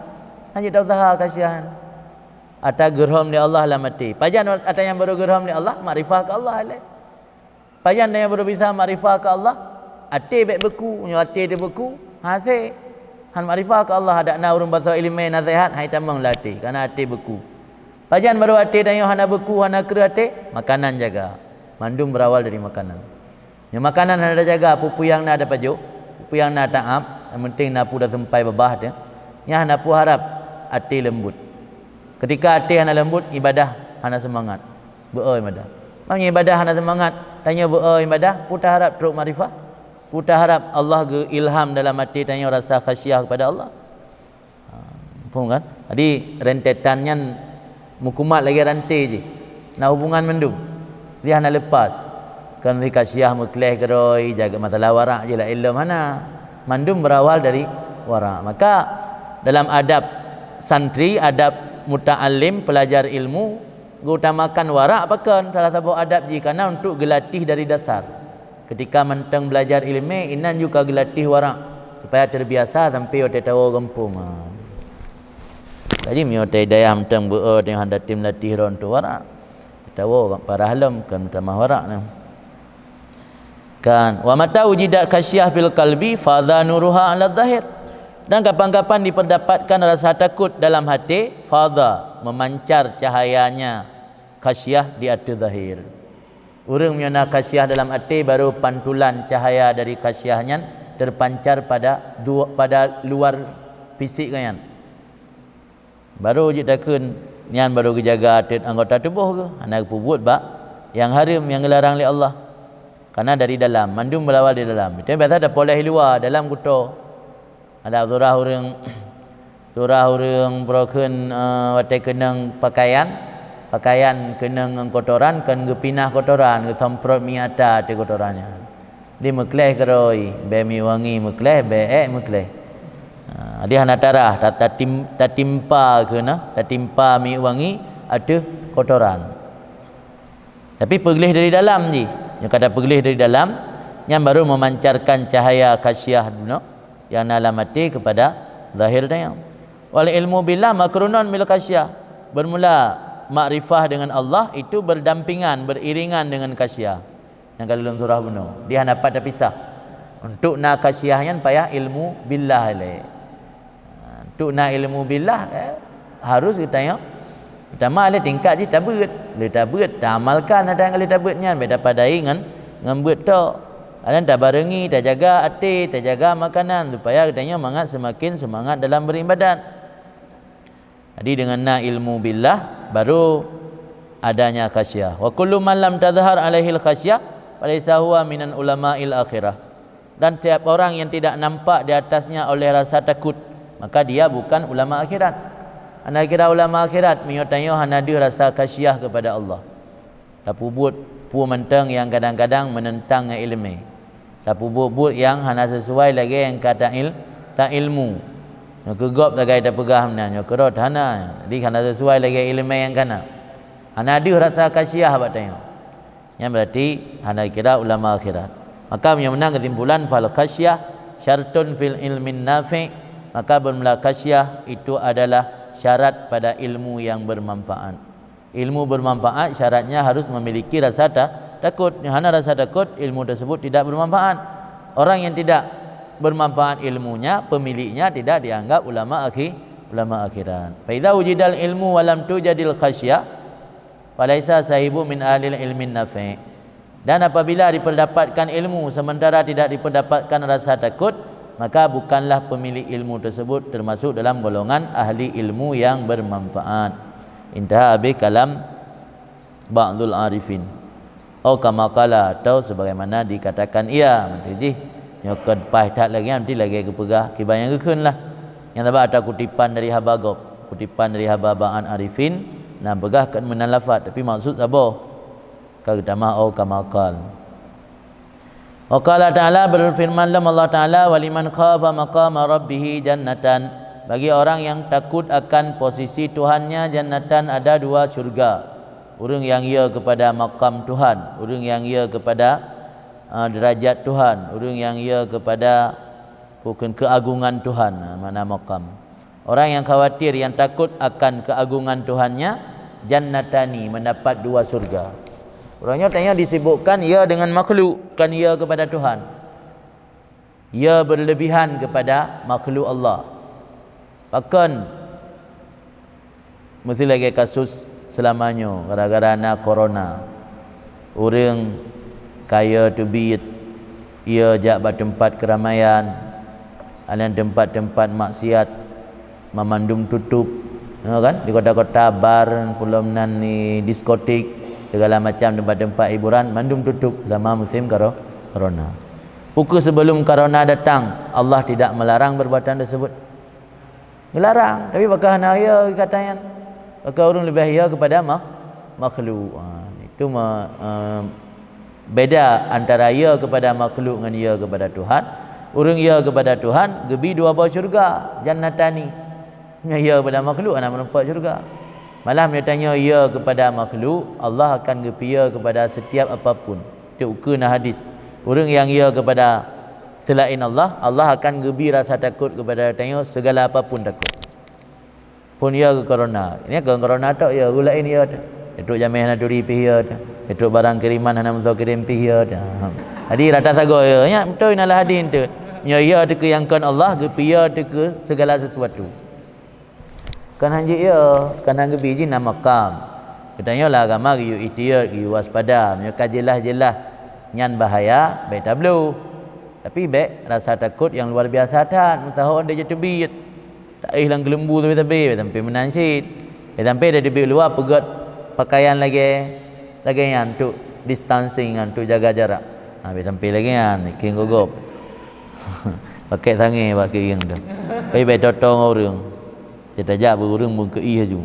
Hanya tak usaha kasihan. Ata gerham di Allah lah mati. Pajan ata yang baru gerham di Allah, makrifah ke Allah le. Pajan yang baru bisa makrifah ke Allah, ati baik beku, nyo ati dia beku, hase. Han makrifah ke Allah ada na urang bahasa ilmu nasihat, hai tamang latih karena ati beku. Pajan baru ati dan yo hana beku, hana kera ati, makanan jaga. Mandum berawal dari makanan. Yang makanan ada jaga, pupuyang na ada pajuk, pupuyang na taam. Yang penting napu dah sampai babah dia. Yang napu harap hati lembut. Ketika hati hana lembut, ibadah hana semangat. Beoi ibadah. Maknanya ibadah hana semangat, tanya beoi ibadah, putar harap teruk makrifah. Putar harap Allah ge ilham dalam hati tanya rasa khasyah kepada Allah. Faham kan? Jadi rentetannya mukumat lagi rantai je. Nak hubungan mendung. Dia hana lepas. Kan khasyah mukleh keroi, jaga masalah warak je lah ilmu hana. Mandum berawal dari wara. Maka dalam adab santri, adab muta'alim, pelajar ilmu, utamakan wara apakah salah satu adab jika untuk gelatih dari dasar. Ketika mentang belajar ilmu, inan juga gelatih wara supaya terbiasa sampai otak tahu gempung. Jadi mio otak daya mentang buat yang hendak tim latih ron tu wara. Tahu para halam kan tamah wara ni. Kan wa mata wujidat khasyah fil qalbi fadha nuruha ala zahir. Dan kapan-kapan diperdapatkan rasa takut dalam hati, fadha memancar cahayanya khasyah di atas zahir. Orang yang khasyah dalam hati baru pantulan cahaya dari khasyahnya terpancar pada luar fisik kan. Baru je takun nian baru kejaga anggota tubuh ke, anak buat bak yang haram yang dilarang oleh Allah. Karena dari dalam, mandum berawal dari dalam. Itu biasa ada poles luar, dalam kuto. Ada zurah orang surah urang brokeun watai kenang pakaian kenang kotoran kan gepinah kotoran ge semprot miata te kotorannya di mekleh keroi be mi wangi mekleh be mekleh di hanatara tatimpa kena tatimpa mi wangi ada kotoran tapi pergelih dari dalam je yang kata pergelih dari dalam yang baru memancarkan cahaya khasyah yang alamati kepada zahirnya wal ilmu billah makrunan bil khasyah bermula makrifah dengan Allah itu berdampingan beriringan dengan khasyah yang kalau dalam surah bunuh dia dapat terpisah untuk nak khasyahnya payah ilmu billah untuk nak ilmu billah harus kita tanya pertama ada tingkat je tabut tak amalkan ada yang kali tabutnya baik dapat dai dengan buat tu ada tak barengi tak jaga hati tak jaga makanan supaya katanya semakin semangat dalam beribadat. Jadi dengan na ilmu billah baru adanya khasyah. Wa kullu man lam tadhhar alaihi al-khasyah falaysa huwa minan ulama'il akhirah. Dan tiap orang yang tidak nampak di atasnya oleh rasa takut, maka dia bukan ulama akhirat. Anda kira ulama akhirat menyatakan hanadu rasa khasyah kepada Allah. Tapi buat pu mentang yang kadang-kadang menentang ilmu. Tapi buat yang hana sesuai lagi yang kata tak ilmu. Yang kegop lagi tak pegah menanya kerot hana. Jadi hana sesuai lagi ilmu yang kana. Hanadu rasa khasyah buat tengok. Yang berarti hana kira ulama akhirat. Maka yang menang kesimpulan fal khasyah syartun fil ilmin nafi'. Maka bermula khasyah itu adalah syarat pada ilmu yang bermanfaat. Ilmu bermanfaat syaratnya harus memiliki rasa takut. Yang hana rasa takut ilmu tersebut tidak bermanfaat. Orang yang tidak bermanfaat ilmunya, pemiliknya tidak dianggap ulama akhirat. Fa idza wujidal ilmu wa lam tujadil khasyah falaisa sahibu min ahlil ilmin nafi'. Dan apabila diperdapatkan ilmu sementara tidak diperdapatkan rasa takut, maka bukanlah pemilik ilmu tersebut termasuk dalam golongan ahli ilmu yang bermanfaat. Intaha habis kalam ba'dul arifin. Atau kama qala atau sebagaimana dikatakan ia mentiji nyokot pai tak lagi nanti lagi kepegah kibayang keunlah. Yang dapat ada kutipan dari Habagop, kutipan dari Hababaan Arifin nah pegah kan menan lafaz tapi maksud sabar. Kata utama au kama qala. Wa qala ta'ala berfirman Allah Ta'ala waliman khafa maqama rabbih jannatan. Bagi orang yang takut akan posisi Tuhannya jannatan ada dua syurga. Orang yang ia kepada maqam Tuhan, orang yang ia kepada derajat Tuhan, orang yang ia kepada bukan keagungan Tuhan, mana maqam. Orang yang khawatir yang takut akan keagungan Tuhannya jannatani mendapat dua surga. Orangnya tanya disibukkan ia dengan makhluk, kan ia kepada Tuhan. Ia berlebihan kepada makhluk Allah. Bahkan mesti lagi kasus selamanya gara-gara na corona. Orang kaya tu biit ia jak tempat keramaian, alian tempat-tempat maksiat memandum tutup, kan? Di kota-kota bar, pulau menan ni diskotik, segala macam tempat-tempat hiburan mandum tutup selama musim corona. Pukul sebelum corona datang, Allah tidak melarang perbuatan tersebut. Melarang, tapi bakal hana ia katanya. Bakal orang lebih ia kepada makhluk. Itu beda antara ia kepada makhluk dengan ia kepada Tuhan. Orang ia kepada Tuhan gebi dua buah syurga, jannatani. Ia kepada makhluk anak menempat syurga. Malah bertanya ia kepada makhluk, Allah akan gebi ia kepada setiap apapun. Itu ukun hadis. Orang yang ia kepada selain Allah, Allah akan gebi rasa takut kepada tanya segala apapun takut. Pun ia ke corona. Ini ke corona tak ya gulain ia tak. Itu jameh nak duri pi ia tak. Itu barang kiriman hana musa kirim pi ia tak. Jadi rata sago ia nya betul nalah hadin tu. Nya ia tu ke yang kan Allah gebi ia tu ke segala sesuatu. Kan hanji ia, kan hang gebi ji nama makam. Katanya lah agama yu ihtiyat, yu waspada, nya kajelah-jelah nyan bahaya, baik tablu. Tapi baik rasa takut yang luar biasa tan, mutahon dia jadi bit. Tak hilang kelembu tu sampai menansit. Sampai dia dibik luar pegat pakaian lagi yang untuk distancing untuk jaga jarak. Sampai lagi kan king gogop. Pakai tangi pakai yang tu. Baik totong orang. Kita tajak berurang pun ke haju.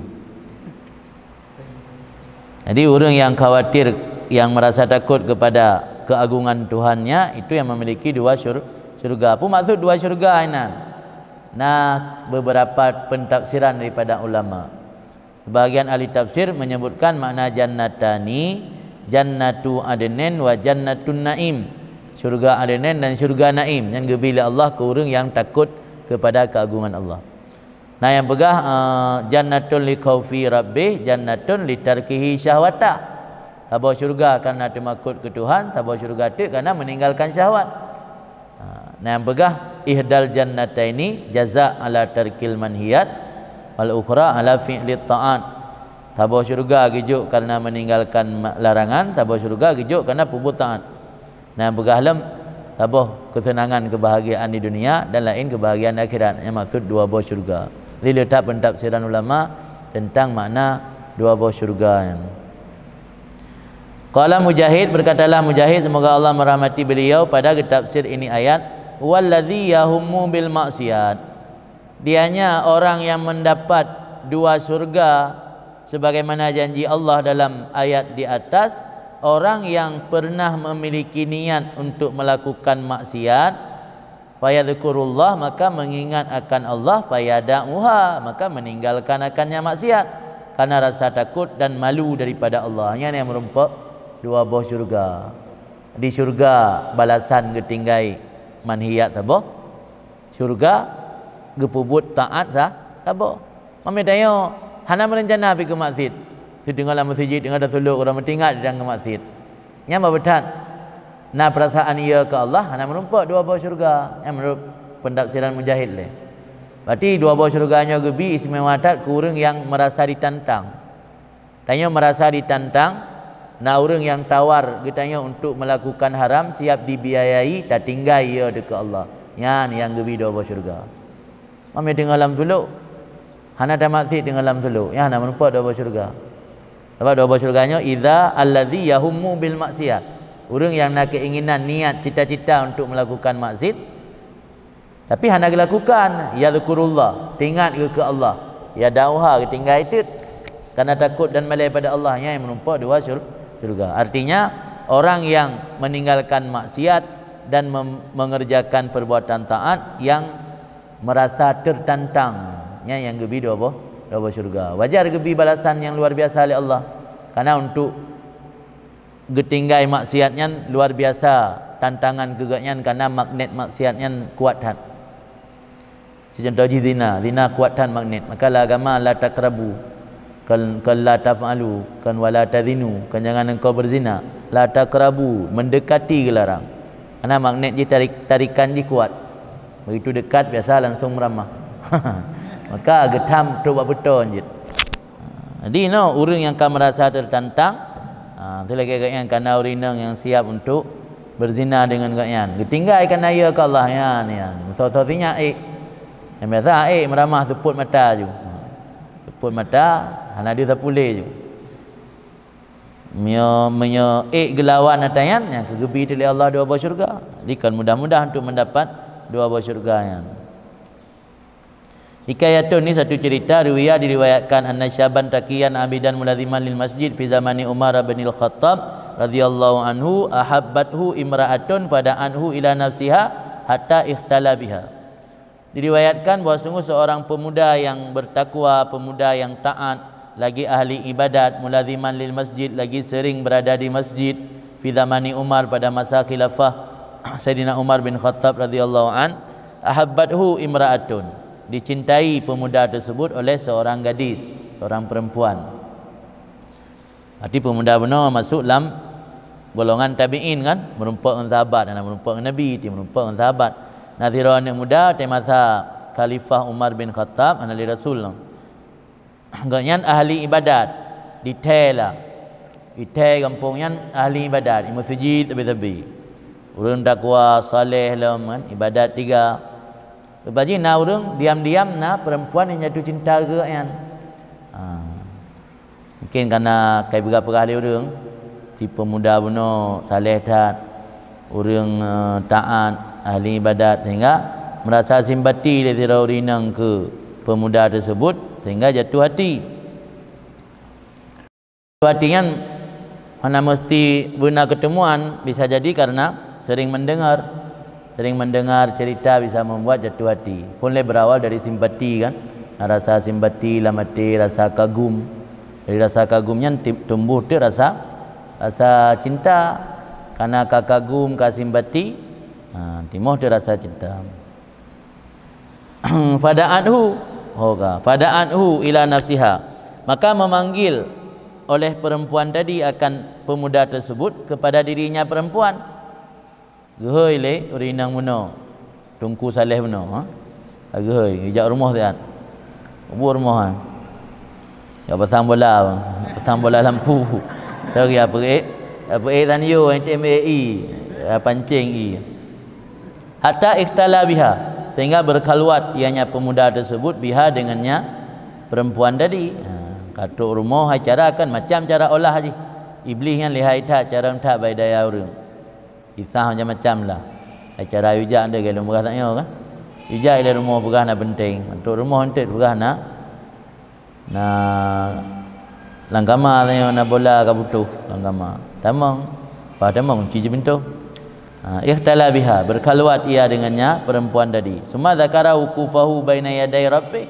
Jadi orang yang khawatir, yang merasa takut kepada keagungan Tuhannya, itu yang memiliki dua syurga. Apa maksud dua syurga ini? Nah, beberapa pentafsiran daripada ulama. Sebahagian ahli tafsir menyebutkan makna jannatani, jannatu adnin wa jannatun naim. Syurga adnin dan syurga naim. Yang bila Allah ke orang yang takut kepada keagungan Allah. Nah, yang pegah jannatun li khaufi rabbih, jannatun li tarkihi syahwata. Tabah syurga kerana takut ke Tuhan, tabah syurga tu kerana meninggalkan syahwat. Nah, yang pegah ihdal jannataini jaza ala tarkil manhiyat wal ukhra ala fi'li ta'at. Tabah syurga gijuk kerana meninggalkan larangan, tabah syurga gijuk kerana perbuat taat. Nah, yang pegah lam tabah kesenangan kebahagiaan di dunia dan lain kebahagiaan akhirat. Yang maksud dua buah syurga. Ini letak pentafsiran ulama tentang makna dua buah syurga. Qala Mujahid, berkatalah Mujahid, semoga Allah merahmati beliau, pada tafsir ini ayat, wallazi yahummu bil maksiat. Dianya orang yang mendapat dua syurga sebagaimana janji Allah dalam ayat di atas, orang yang pernah memiliki niat untuk melakukan maksiat, fayadhkurullah, maka mengingat akan Allah, fayada'uha, maka meninggalkan akannya maksiat karena rasa takut dan malu daripada Allah. Ini yang merumpak dua buah syurga. Di syurga balasan ketinggai manhiyat tabo, syurga gepubut taat sah tabo. Mami tanya hana merencana pergi ke masjid, tu dengarlah masjid, dengar dah suluk orang bertingkat datang ke masjid. Nya betat. Nah, perasaan ia ke Allah hanya merumpak dua buah syurga. Yang menurut pentafsiran Mujahid le. Berarti dua buah syurganya gebi istimewa tat ke orang yang merasa ditantang. Tanya merasa ditantang, nah orang yang tawar ditanya untuk melakukan haram siap dibiayai, tak tinggal ia dekat Allah. Yang gebi dua buah syurga. Mami tengah dalam suluk, hana tamat masjid tengah dalam suluk. Yang hana merumpak dua buah syurga. Sebab dua buah syurganya idza allazi yahummu bil maksiat. Orang yang nak keinginan, niat, cita-cita untuk melakukan maksiat, tapi hendak dilakukan, ya zikrullah, ingat ke Allah, ya dauha, tinggal itu karena takut dan malu pada Allah, yang menumpak dua syurga. Artinya orang yang meninggalkan maksiat dan mengerjakan perbuatan taat yang merasa tertantang, yang gebi dua buah syurga. Wajar gebi balasan yang luar biasa oleh Allah, karena untuk getinggai maksiatnya luar biasa, tantangan gegaknya karena magnet maksiatnya kuatan. Contoh zina kuatan magnet. Maka agama la takrabu, kan la taf'alu, kan wala tadhinu, kan jangan engkau berzina. La takrabu, mendekati larang. Karena magnet dia tarikan dia kuat. Begitu dekat biasa langsung meramah. Maka getam tu buat betul je. Jadi orang yang akan merasa tertantang, itu lagi agaknya kerana orang yang siap untuk berzina dengan agaknya ketinggalkan ayah ke Allah sosinya yang biasa meramah seput mata je, seput mata hana dia tak boleh je menyo gelawan atayan yang kegebi oleh Allah dua buah syurga. Jadi kan mudah-mudah untuk mendapat dua buah syurga. Hikayatun ni satu cerita diriwayatkan anna syaban taqiyan abidan mulaziman lil masjid fi zamani Umar bin al-Khattab radhiyallahu anhu ahabbathu imra'atun fada'anhu ila nafsiha hatta ikhtala biha. Diriwayatkan bahawa sungguh seorang pemuda yang bertakwa, pemuda yang taat, lagi ahli ibadat, mulaziman lil masjid, lagi sering berada di masjid fi zamani Umar, pada masa khilafah Sayyidina Umar bin Khattab radhiyallahu an, ahabbathu imra'atun, dicintai pemuda tersebut oleh seorang gadis, seorang perempuan. Arti pemuda benar masuk dalam golongan tabi'in kan, merumpak dengan sahabat, dan merumpak dengan Nabi, merumpak dengan sahabat. Nazirah anak muda di masa Khalifah Umar bin Khattab, ahli Rasul. Agaknya ahli ibadat, detail lah. Detail kampungnya ahli ibadat, masjid tebi-tebi. Orang takwa, saleh lah kan, ibadat tiga. Lepas ni orang diam-diam perempuan yang jatuh cinta ke kan. Mungkin kerana kai beberapa ahli orang, si pemuda benar saleh dan orang taat, ahli ibadat, sehingga merasa simpati dari orang ke pemuda tersebut sehingga jatuh hati. Jatuh hati kan mana mesti benar ketemuan, bisa jadi karena sering mendengar cerita bisa membuat jatuh hati. Boleh berawal dari simpati kan, rasa simpati dalam hati, rasa kagum. Dari rasa kagumnya tumbuh tu rasa cinta. Karena kagum, simpati, timbul tu rasa cinta. Fada'anhu ila nafsiha, maka memanggil oleh perempuan tadi akan pemuda tersebut kepada dirinya perempuan. Gehoi le urinang muno tungku saleh muno gehoi ijak rumah tu kan ubur rumah ya pasang bola lampu tahu apa tanyo TMAE pancing i hatta ikhtala biha, sehingga berkhaluat ianya pemuda tersebut biha dengannya perempuan tadi. Katuk rumah cara kan macam cara olah haji iblis yang lihai tak cara tak baik daya orang kisah macam lah cara ujak dia kalau murah taknya kan ujak dia rumah pegah nak penting untuk rumah untuk pegah nak langkama tanya nak bola ke butuh langkama tamang cuci pintu. Ikhtala biha, berkhaluat ia dengannya perempuan tadi. Summa zakara wuqufahu baina yaday rabbih,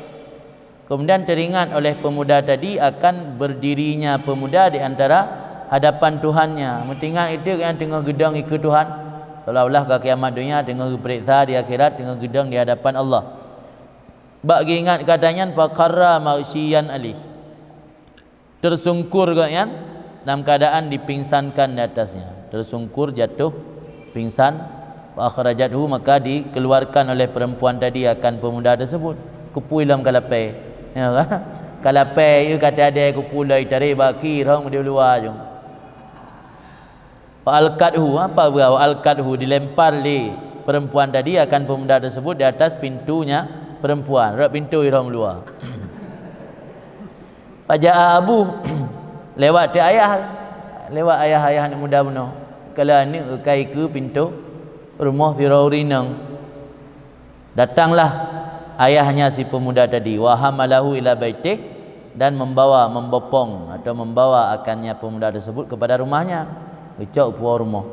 kemudian teringat oleh pemuda tadi akan berdirinya pemuda di antara hadapan Tuhannya. Mentingat itu yang tengah gedang ikut Tuhan, seolah-olah ke kiamat dunia tengah diperiksa di akhirat, tengah gedang di hadapan Allah. Bagi ingat katanya faqarra mausyian alih, tersungkur kan dalam keadaan dipingsankan di atasnya, tersungkur jatuh pingsan. Fa akhrajathu, maka dikeluarkan oleh perempuan tadi akan pemuda tersebut. Kupui dalam kalapai, ya kan? Kalapai itu kata ada kupulai tarik baki orang dia luar jom. Fa alqathu, apa berau alqathu, dilempar li perempuan tadi akan pemuda tersebut di atas pintunya perempuan, rak pintu orang luar. Paja'a abu lewat ti ayah, lewat ayah anak muda benar. Kalau ni kai ke pintu rumah Firaurinang, datanglah ayahnya si pemuda tadi, wa hamalahu ila baitih, dan membopong atau membawa akannya pemuda tersebut kepada rumahnya. Ucap puan rumah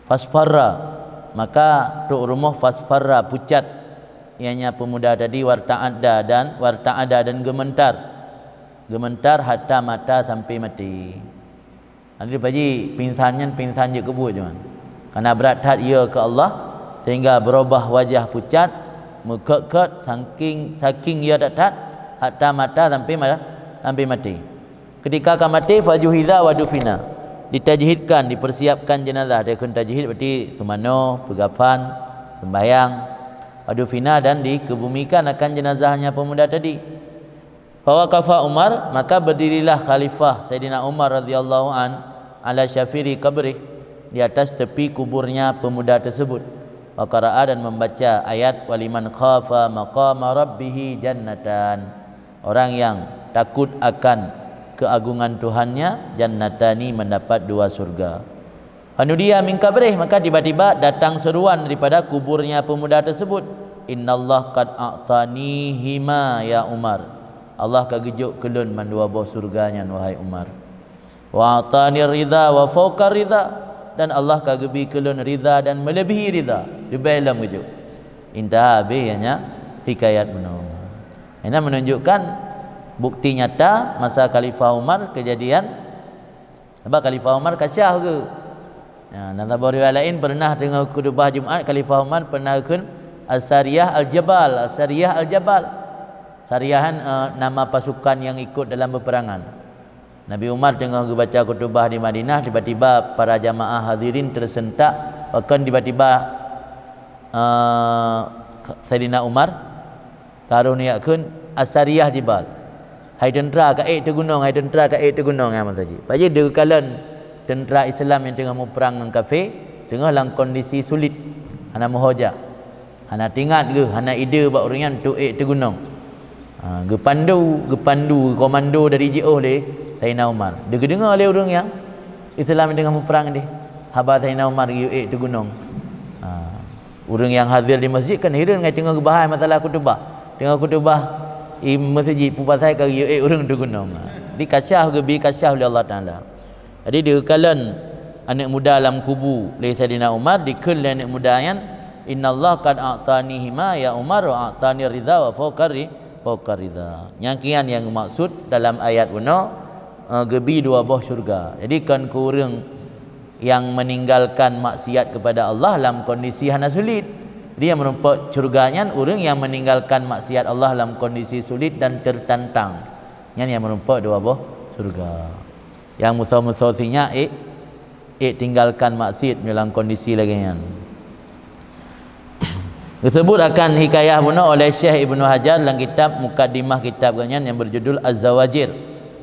fasfarra, maka tuk rumah fasfarra pucat ianya pemuda tadi, warta'ada dan gementar hatta mata sampai mati. Nanti paji pingsan je kebut cuman. Karena berat hati ia ke Allah sehingga berubah wajah pucat, mekek saking ia tak hatta mata sampai mati. Ketika akan mati fajuhidha wa dufina, ditajhidkan, dipersiapkan jenazah. Dia kena tajhid berarti sumano, pegapan, sembahyang, wadufina, dan dikebumikan akan jenazahnya pemuda tadi. Fawaqafa Umar, maka berdirilah Khalifah Sayyidina Umar radhiyallahu an ala syafiri kabrih, di atas tepi kuburnya pemuda tersebut. Wa qara'a, dan membaca ayat waliman khafa maqama rabbih jannatan, orang yang takut akan keagungan Tuhannya, jannatani, mendapat 2 surga. Fanudiya min kabrih, maka tiba-tiba datang seruan daripada kuburnya pemuda tersebut. Innallah qad a'tani hima ya Umar, Allah kagejuk kelun man 2 buah surganya wahai Umar. Wa a'tani ridha wa fawqa ridha, dan Allah kagebi kelun ridha dan melebihi ridha. Lebih dalam gejuk. Intah habisnya hikayat menung. Ini menunjukkan bukti nyata masa Khalifah Umar kejadian. Sebab Khalifah Umar kasyah ke. Ya, dalam riwayat lain pernah tengah khutbah Jumaat, Khalifah Umar pernah ke As-Sariyah Al-Jabal, As-Sariyah Al-Jabal. Sariahan nama pasukan yang ikut dalam peperangan. Nabi Umar tengah baca khutbah di Madinah, tiba-tiba para jamaah hadirin tersentak, bahkan tiba-tiba Sayyidina Umar karuniakeun As-Sariyah Jabal. Hai tentera ke tu gunung, hai tentera ke tu gunung yang saja. Paji de kalan tentera Islam yang tengah berperang dengan kafir, tengah dalam kondisi sulit. Hana mohojak. Hana tingat ke, hana ide buat orang yang tu tu gunung. Gepandu komando dari JO le Sayyidina Umar. Dia dengar oleh orang yang Islam yang tengah berperang dia. Habar Sayyidina Umar pergi tu gunung. Orang yang hadir di masjid kan heran dengan tengah bahas masalah khutbah. dengan kutubah masjid pupasai kari urang tu guna di kasyah gebi kasyah oleh Allah Taala. Jadi dia kalan anak muda dalam kubu oleh Saidina Umar dikul anak muda yang innallaha qad a'tani hima ya Umar wa a'tani ridha wa fawqa ridha. Nyangkian yang maksud dalam ayat una gebi dua buah syurga. Jadi kan kurang yang meninggalkan maksiat kepada Allah dalam kondisi hana sulit. Dia merupakan syurganya orang yang meninggalkan maksiat Allah dalam kondisi sulit dan tertantang. Yang merupakan dua buah syurga. Yang musuh-musuh sinya tinggalkan maksiat dalam kondisi lagi yang disebut akan hikayah buna oleh Syekh Ibnu Hajar dalam kitab Mukaddimah kitab ganyan yang berjudul Az-Zawajir.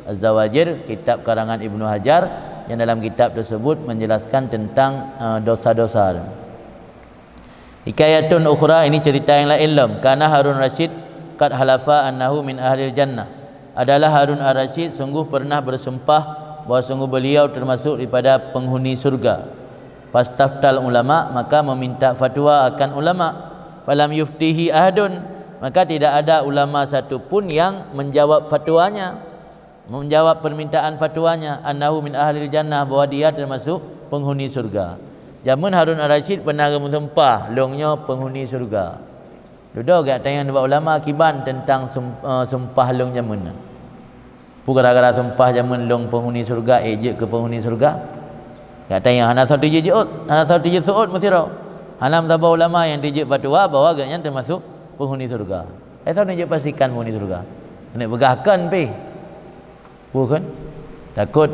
Az-Zawajir kitab karangan Ibnu Hajar yang dalam kitab tersebut menjelaskan tentang dosa-dosa. Hikayatun ukhra, ini cerita yang lain lam. Karena Harun Rashid qad halafa annahu min ahlil jannah. Adalah Harun Ar-Rasyid sungguh pernah bersumpah bahawa sungguh beliau termasuk daripada penghuni surga. Fastaftal ulama, maka meminta fatwa akan ulama. Falam yuftihi ahadun, maka tidak ada ulama satu pun yang menjawab fatwanya, menjawab permintaan fatwanya annahu min ahlil jannah, bahawa dia termasuk penghuni surga. Zaman Harun Ar-Rasyid pernah bersumpah longnya penghuni surga. Duduk gak tanya dua ulama kiban tentang sumpah long zaman. Gara-gara sumpah zaman long penghuni surga je ke penghuni surga. Gak tanya hana satu je hana satu je suud mesira. Hanam sabah ulama yang dijik fatwa bahawa agaknya termasuk penghuni surga. Tahu nak pastikan penghuni surga. Nak begahkan pe. Bukan? Takut.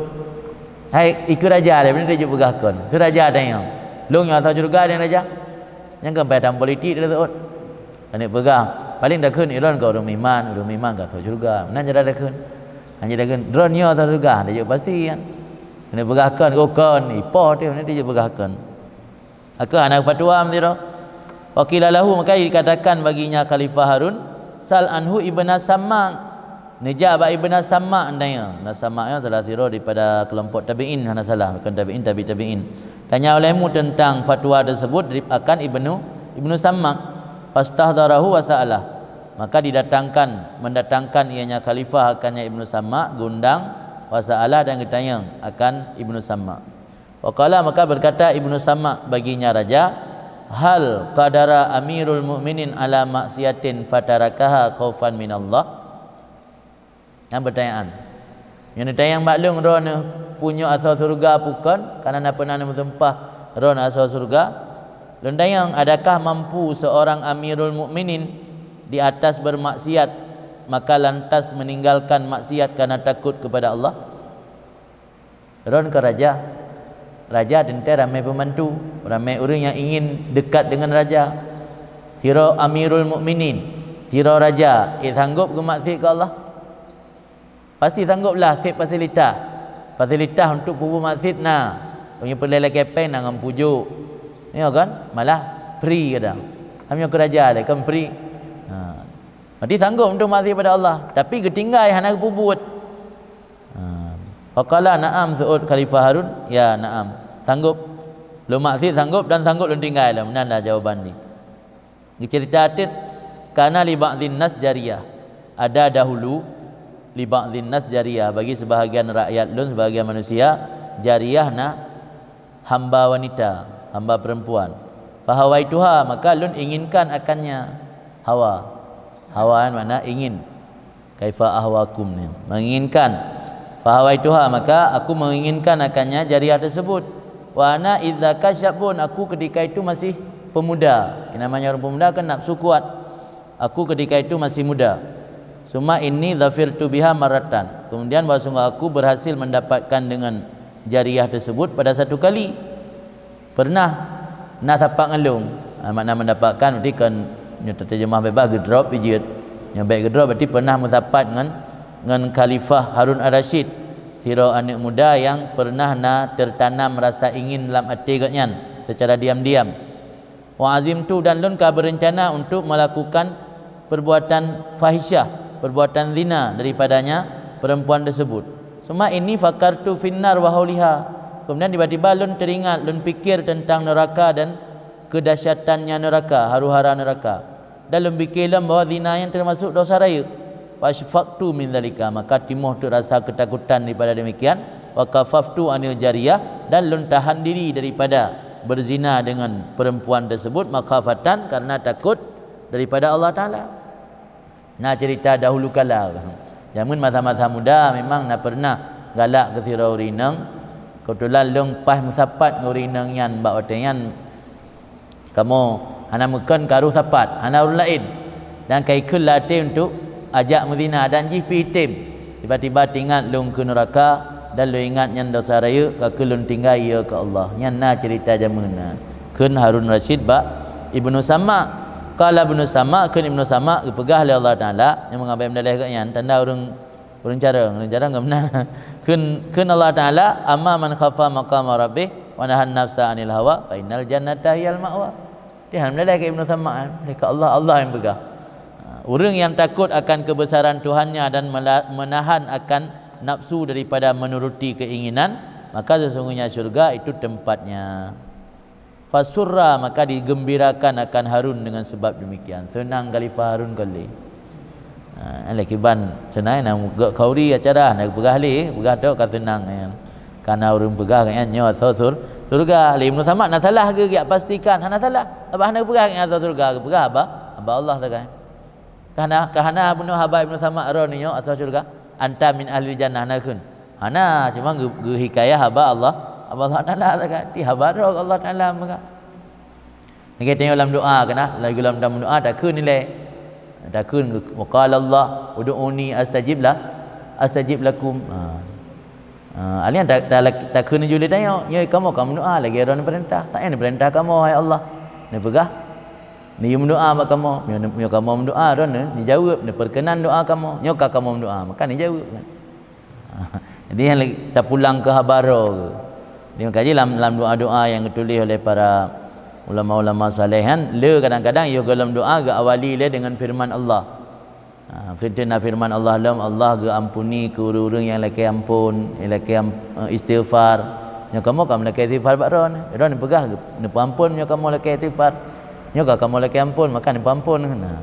Hai ikut raja dia benda dijik begahkan. Tu raja tanya. Long yang tahu surga dia raja. Yang kan pada politik dia suud. Nak begah. Paling dakun iron kau orang iman kau tahu surga. Mana jadi dakun? Hanya dakun drone nya tahu surga. Dia pasti kan. Nak begahkan kan ipoh dia nanti dijik begahkan. Aku anak fatwa amdiro. Wakila lahu, maka dikatakan baginya Khalifah Harun, sal anhu ibna Samma. Nijab ibna Samma andainya. Samma yang salah siro daripada kelompok tabi'in, hana salah, bukan tabi'in, tabi'in. Tanya olehmu tentang fatwa tersebut akan ibnu Samma. Fastahdarahu wa sa'alah. Maka mendatangkan ianya Khalifah akannya ibnu Samma, gundang wa sa'alah dan ditanya akan ibnu Samma. Waqala, maka berkata ibnu Samma baginya raja, hal qadara amirul mu'minin ala maksiatin fatarakaha khaufan minallah. Yang pertanyaan yang ditanya maklum rona punya asal surga bukan karena pernah bersumpah rona asal surga. Lendayang, adakah mampu seorang amirul mukminin di atas bermaksiat maka lantas meninggalkan maksiat karena takut kepada Allah? Ron ke raja tentu ramai pembantu, ramai orang yang ingin dekat dengan raja. Sira amirul mukminin, sira raja, sanggup ke maksiat ke Allah? Pasti sangguplah sip fasilitas untuk pubu maksiat punya pelele kepeng dengan pujuk. Ya kan? Malah free kadang. Kami ke raja dia kan free. Berarti sanggup untuk maksiat pada Allah, tapi ketinggal hana pubut. Faqala na'am, su'ud Khalifah Harun, ya na'am, sanggup. Lu maksiat sanggup dan sanggup lu tinggal lah. Mana jawaban ni? Di cerita atit, kana li ba'dhin nas jariyah. Ada dahulu li ba'dhin nas jariyah, bagi sebahagian rakyat lun, sebahagian manusia, jariyah hamba wanita, hamba perempuan. Fahawaituha, maka lun inginkan akannya. Hawa makna ingin. Kaifa ahwakum ni, menginginkan. Fahawaituha, maka aku menginginkan akannya jariyah tersebut. Wa ana idza kasyabun, aku ketika itu masih pemuda. Yang namanya orang pemuda kan nafsu kuat. Aku ketika itu masih muda. Summa inni dhafirtu biha maratan. Kemudian sungguh aku berhasil mendapatkan dengan jariyah tersebut pada satu kali. Pernah nak tapak ngelung. Makna mendapatkan berarti kan terjemah bebas gedrop ijid. Yang baik gedrop berarti pernah mendapat dengan Khalifah Harun Ar-Rasyid, sira anak muda yang pernah tertanam rasa ingin dalam hati katnya secara diam-diam. Wa azimtu, dan lun ka berencana untuk melakukan perbuatan fahisyah, perbuatan zina daripadanya perempuan tersebut. Suma ini fakartu finnar wa hauliha. Kemudian tiba-tiba lun teringat, lun fikir tentang neraka dan kedahsyatannya neraka, haru-hara neraka. dalam bikiran bahawa zina yang termasuk dosa raya. Fashfaqtu min dzalika, maka timuh tu rasa ketakutan daripada demikian. Wa kafaftu anil jariyah, dan lun tahan diri daripada berzina dengan perempuan tersebut, makhafatan, karena takut daripada Allah Taala. Nah, cerita dahulu kala zaman masa-masa muda memang nak pernah galak ke sirau rinang. Kebetulan long pas musapat ngurinang yan bak otengan kamu hana meken karu sapat hana urun lain dan kai kul latih untuk ajak muzina dan jih pitim tiba-tiba tingat long ke neraka dan lu ingat nyan dosa raya ka kelun tinggal ya ke Allah. Nyan na cerita zaman kun Harun Rashid bak Ibnu Sama. Qala Ibnu Sama, kun Ibnu Sama pegah oleh Allah Taala yang mengambil medalih kat nyan tanda orang cara enggak benar. Kun Allah Taala amma man khafa maqama rabbih wa nahan nafsa anil hawa fa innal jannata hiyal ma'wa. Dia hendak ke Ibnu Sama dekat Allah yang begah. Orang yang takut akan kebesaran Tuhannya dan menahan akan nafsu daripada menuruti keinginan, maka sesungguhnya syurga itu tempatnya. Fasurra, maka digembirakan akan Harun dengan sebab demikian. Senang Khalifah Harun kali. Lakiban senang nak kauri acara nak pegah li pegah tu kan senang karena orang pegah kan nyo surga li Ibnu Sama nak salah ke giat pastikan hana salah abah nak pegah kan surga pegah abah Allah tak kahana Ibnu Haba Ibnu Sama ron nyo asal surga anta min ahli jannah nakun hana cuma ge hikayah haba Allah Taala tak di haba Allah Taala maka kita tengok dalam doa kena lagi dalam doa tak kun nilai takun waqala Allah ud'uni astajib lakum. Alian takun julid tanya ya kamu doa lagi orang perintah tak ni perintah kamu hai Allah ni pegah ni doa mak kamu ni kamu doa ron ni dijawab ni perkenan doa kamu nyoka kamu doa maka ni jawab kan. Jadi yang kita pulang ke habaro dia kaji dalam doa-doa yang ditulis oleh para ulama-ulama salihan le kadang-kadang yo dalam doa ge awali le dengan firman Allah. Firman Allah dalam Allah ge ampuni ke urang yang laki ampun, laki istighfar. Nya kamu laki istighfar baron. Ron pegah ge ne ampun nya kamu laki istighfar. Nya kamu laki ampun maka ne ampun kena.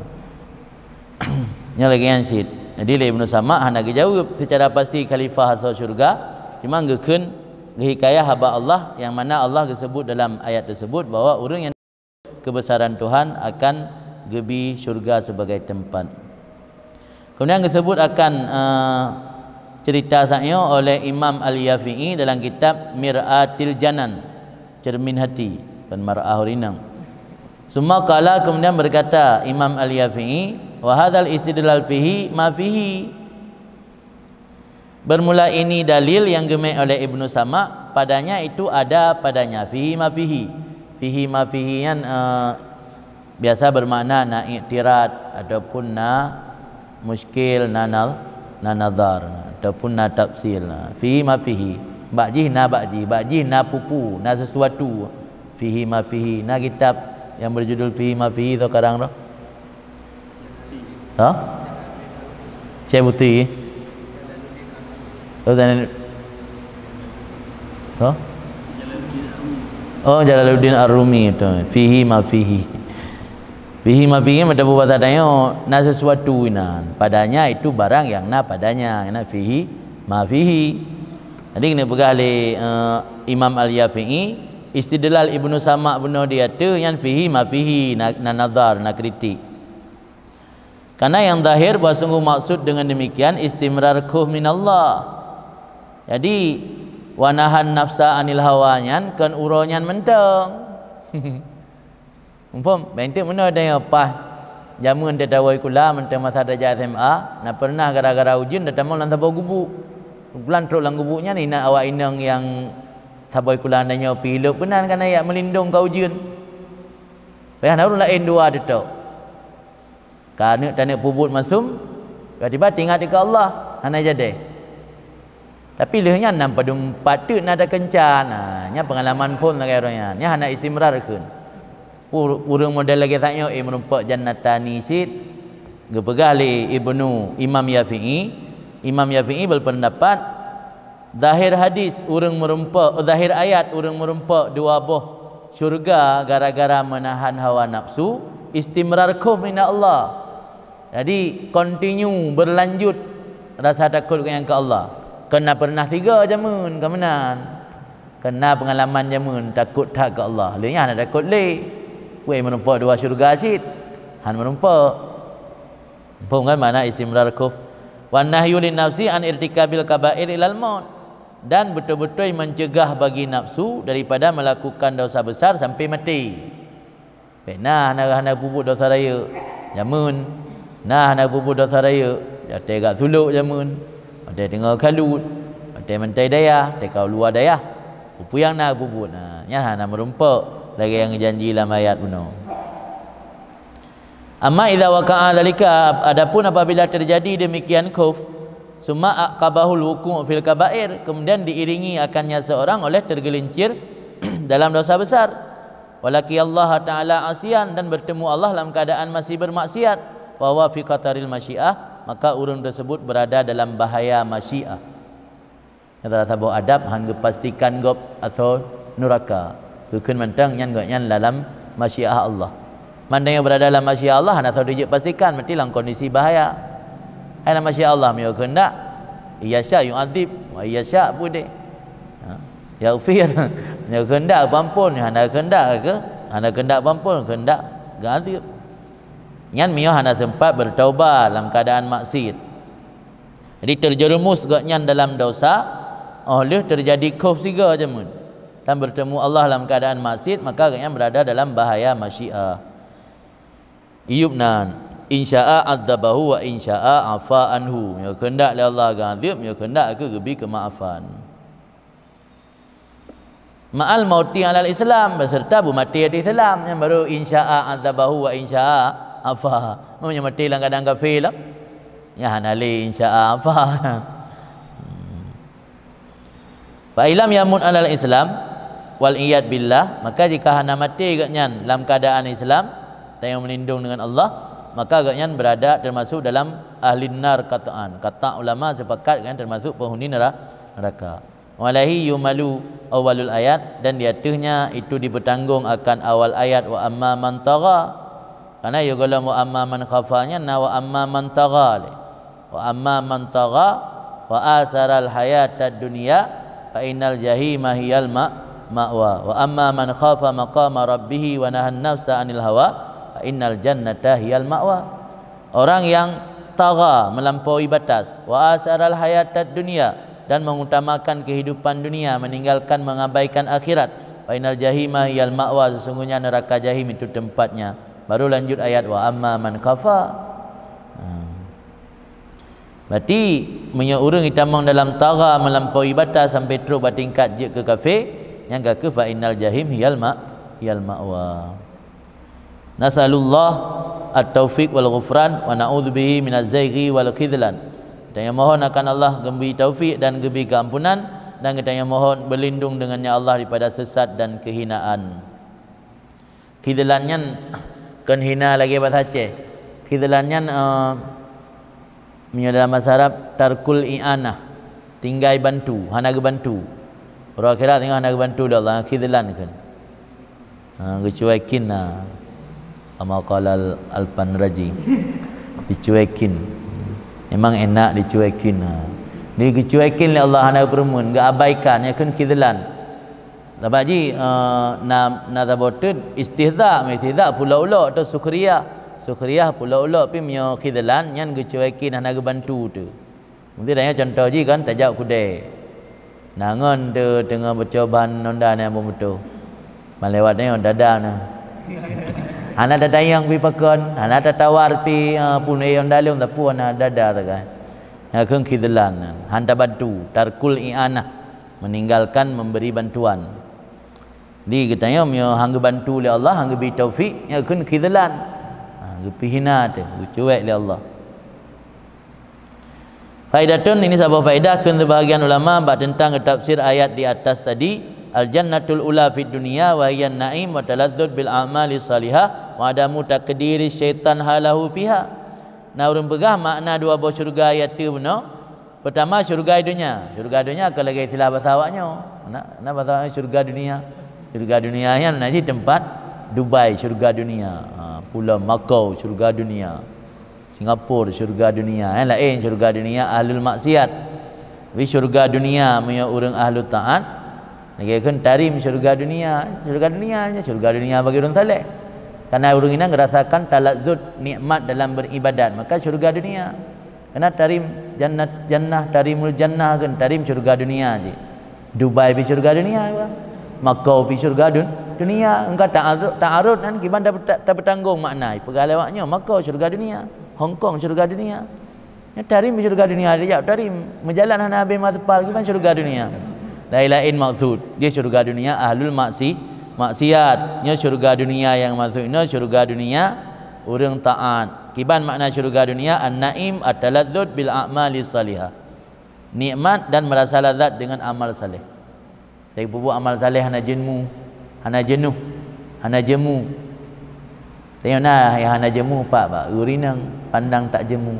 Nya lagi ansid. Jadi le Ibnu Sama hana ge jawab secara pasti khalifah asal syurga. Cuma gekeun hikayah haba Allah yang mana Allah disebut dalam ayat tersebut bahwa orang yang kebesaran Tuhan akan gebi syurga sebagai tempat. Kemudian disebut akan cerita saya oleh Imam Al-Yafi'i dalam kitab Mir'atil Janan, cermin hati dan mar'ah rinang. Summa qala, kemudian berkata Imam Al-Yafi'i, wa hadzal istidlal fihi ma fihi. Bermula ini dalil yang gemuk oleh Ibnu Sama, padanya itu ada padanya. Fihi ma fihi. Fihi ma fihi yang biasa bermakna na i'tirad ataupun na muskil, na nazar ataupun na tafsil. Fihi ma fihi. Ba'jih na pupu, na sesuatu. Fihi ma fihi. Na kitab yang berjudul Fihi ma fihi tu sekarang tu. Ha? Saya putih. Jalaluddin Ar-Rumi itu fihi ma fihi. Fihi ma fihi macam bahasa tanya na sesuatu inan padanya itu barang yang na padanya na fihi ma fihi. Jadi kena pegah oleh Imam Al-Yafi'i istidlal Ibnu Sama benar dia tu yang fihi ma fihi na nazar na kritik. Karena yang zahir bahawa sungguh maksud dengan demikian istimrar kuh minallah. Jadi wanahan nafsa anil hawanyan kan uronyan menteng. Umpam bentuk mana ada yang apa jamun dia tawai kula menteng masa darjah SMA nak pernah gara-gara ujian datang mau lantas bawa gubuk. Bulan teruk lang gubuknya ni nak awak inang yang tawai kula andanya piluk benar kan ayat melindung kau ujian. Payah nak lain dua detok. Karena tanah pubut masum tiba-tiba tinggal dekat Allah hana jadi. Tapi lehnya nam pada patut nada kencan. Nya pengalaman pun lagi orangnya. Nya hana istimrar keun. Urang model lagi tanya merumpak jannatani sid. Gepegah li Imam Yafi'i. Imam Yafi'i berpendapat zahir hadis urang merumpak, zahir ayat urang merumpak dua buah syurga gara-gara menahan hawa nafsu istimrar khauf min Allah. Jadi continue berlanjut rasa takut yang ke Allah. Kena pernah 3 jamun kemenan. Kena pengalaman jamun takut tak ke Allah. Lenya nak takut le. Wei menumpak 2 syurga asid. Han menumpak. Faham kan makna istimrar khauf? Wan nahyu lin nafsi an irtikabil kaba'ir ilal maut. Dan betul-betul mencegah bagi nafsu daripada melakukan dosa besar sampai mati. Nah, nak bubuk dosa raya jamun. Nah, nak bubuk dosa raya jatuh agak suluk jamun. Ada tengah kalut, ada mentai daya, tekau luar daya. Upu yang nak bubuk. Nah, nya nak merumpak lagi yang janji dalam ayat benar. Amma idza waqa'a dzalika, adapun apabila terjadi demikian khauf, summa aqabahul wuqu' fil kaba'ir, kemudian diiringi akannya seorang oleh tergelincir dalam dosa besar. Walaki Allah Ta'ala asian, dan bertemu Allah dalam keadaan masih bermaksiat. Wa huwa fi qataril masyiah, maka urang tersebut berada dalam bahaya masyiah. Kata tabu adab han pastikan gop atau neraka. Keun mantang nyan gak nyan dalam masyiah Allah. Mandang yang berada dalam masyiah Allah han atau dijak pastikan mesti dalam kondisi bahaya. Hai dalam masyiah Allah mio kehendak. Iyasya yu'adzib wa iyasya bude. Ya ufir. Mio kehendak ampun, hana kehendak ke? Hana kehendak ampun, kehendak ganti. Nyan mio hana sempat bertaubat dalam keadaan maksiat. Jadi terjerumus gak nyan dalam dosa. Oleh terjadi khauf siga jamun dan bertemu Allah dalam keadaan maksiat, maka agaknya berada dalam bahaya masyiah. Iyubnan insya'a adzabahu wa insya'a afa anhu. Ya kehendak Allah azab, ya kehendak ke gebi kemaafan. Ma'al mauti alal Islam, beserta mati di Islam, yang baru insya'a adzabahu wa insya'a afa. Namanya mati dalam keadaan kafir lah. Ya hanali insya'a afa. Fa ilam yamun alal Islam wal iyad billah, maka jika hana mati agaknya dalam keadaan Islam dan yang melindung dengan Allah, maka agaknya berada termasuk dalam ahli nar kataan. Kata ulama sepakat kan termasuk penghuni neraka. Walahi yumalu awalul ayat, dan di atasnya itu dibertanggung akan awal ayat wa amma man tagha. Karena ya kalau wa amma man khafanya na wa amma man tagha. Wa amma man tagha wa asaral hayatad dunya fa innal jahima hiyal ma'wa wa amma man khafa maqama rabbih wa nahan nafsa 'anil hawa fa innal jannata hiyal ma'wa. Orang yang tagha, melampaui batas, wa asaral hayatad dunya, dan mengutamakan kehidupan dunia, meninggalkan mengabaikan akhirat, fa innal jahima hiyal ma'wa, sesungguhnya neraka jahim itu tempatnya. Baru lanjut ayat wa amma man khafa. Berarti menyeurang hitamang dalam tagha, melampaui batas sampai terus bertingkat je ke kafir, yang ke fa innal jahim hiyal ma'wa. Nasalullah at-taufiq wal ghufran wa na'udzubihi minaz zaighi wal khidlan. Kita yang mohon akan Allah gembi taufik dan gembi keampunan, dan kita yang mohon berlindung dengannya Allah daripada sesat dan kehinaan. Khidlannya kan hina lagi bahasa Aceh. Khidlannya dalam bahasa Arab tarkul i'anah, tinggai bantu, hana bantu. Orang akhirat tengok hana bantu dah Allah khidlan kan. Gecuekin nah. Ama qala al-Panraji. Dicuekin. Memang enak dicuekin. Dia dicuekin oleh Allah hana permun, enggak abaikan ya kan khidlan. Tabaji na tabotud istihza pula atau sukriyah. Sukriyah pula pi mio khidlan nyan gecuekin hana bantu tu. Mungkin dah contoh ji kan tajak kudai. Nangon tu tengah percobaan nonda ni apa betul. Malewat ni on dada na. Hana datayang pi pakon, hana tatawar pi punai on dalem tapu ana dada ta kan. Ya keung khidlan hanta bantu, tarkul i'anah, meninggalkan memberi bantuan. Di katanya mio hang bantu oleh Allah, hang bi taufik, ya keung khidlan. Gepihina tu, cuek oleh Allah. Faidatun, ini sebuah faedah keun sebahagian ulama bab tentang tafsir ayat di atas tadi. Al jannatul ula fid dunya wa hiya naim wa taladzud bil a'mali salihah wa adamu takdiri syaitan halahu fiha. Nah urang pegah makna dua buah syurga ayat tu benar. Pertama syurga dunia. Syurga dunia kalau lagi istilah bahasa awaknya. Nak bahasa syurga dunia. Syurga dunia yang nanti tempat Dubai, syurga dunia. Pulau Makau syurga dunia, Singapura syurga dunia, lain syurga dunia ahlul maksiat. Tapi syurga dunia punya orang ahlul taat, lagi kan tarim syurga dunia nya syurga dunia bagi orang saleh. Karena orang ini merasakan talazzud nikmat dalam beribadat, maka syurga dunia. Karena tarim jannah tarimul jannah kan tarim syurga dunia je. Dubai pi syurga dunia, Makau pi syurga dunia. Engkau ta'arud kan gimana tak bertanggung makna pegalawaknya. Makau syurga dunia, Hong Kong syurga dunia. Ya tarim syurga dunia dia tarim menjalan hana habis masepal gimana syurga dunia. Lain-lain maksud. Dia syurga dunia ahlul maksiat. Nya syurga dunia yang maksudnya syurga dunia orang taat. Kiban makna syurga dunia an-naim at-taladzud bil a'mali salihah. Nikmat dan merasa lazat dengan amal saleh. Tapi buat amal saleh hana jenuh. Tengok nah yang hana jemu pak urinang pandang tak jemu.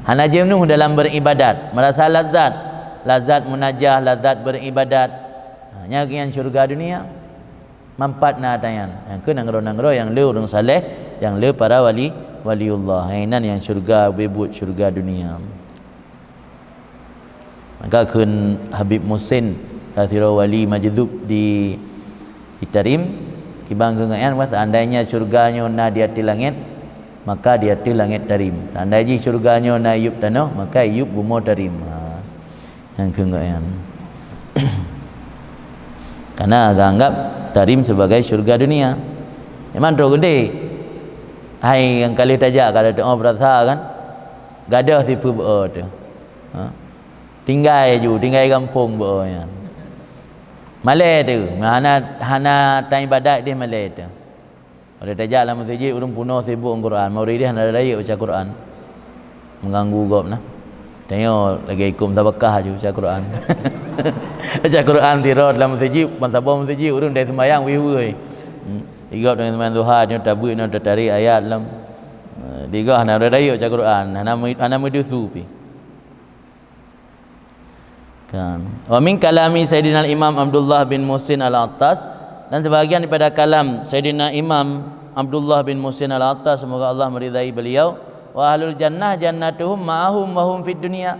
Hana jenuh dalam beribadat, merasa lazat munajah, lazat beribadat. Nya yang syurga dunia mampat na tayan. Yang ke nanggro yang le orang saleh, yang le para waliullah. Hainan yang syurga bebut syurga dunia. Maka kun Habib Musin Kathira Wali Majdub di Tarim kibang kengaan was seandainya surganya na di hati langit maka di hati langit Tarim. Seandainya surganya na yub tanah maka yub bumi Tarim. Yang kengaan. Karena agak anggap Tarim sebagai surga dunia. Memang teruk gede. Hai yang kali tajak kalau tengok berasa kan gadah tipu beor tu. Tinggal kampung bohnya. Malay tu, hana time ibadat dia Malay tu. Kalau tajak dalam masjid urang puno sibuk Al-Quran, murid dia hana layak baca Quran. Mengganggu gop nah. Tengok lagi ikut tabakah je baca Quran. Baca Quran tirad dalam masjid, pantabau masjid urang dah sembahyang wih-wih. Igap dengan sembahyang duha dia tabuk nak tarik ayat dalam. Diga hana layak baca Quran, hana medusu pi. Wa min kalami Sayyidina Imam Abdullah bin Muhsin Al-Attas, dan sebahagian daripada kalam Sayyidina Imam Abdullah bin Muhsin Al-Attas, semoga Allah meridai beliau, wa ahlul jannah jannatuhum ma'ahum wa hum fid dunya.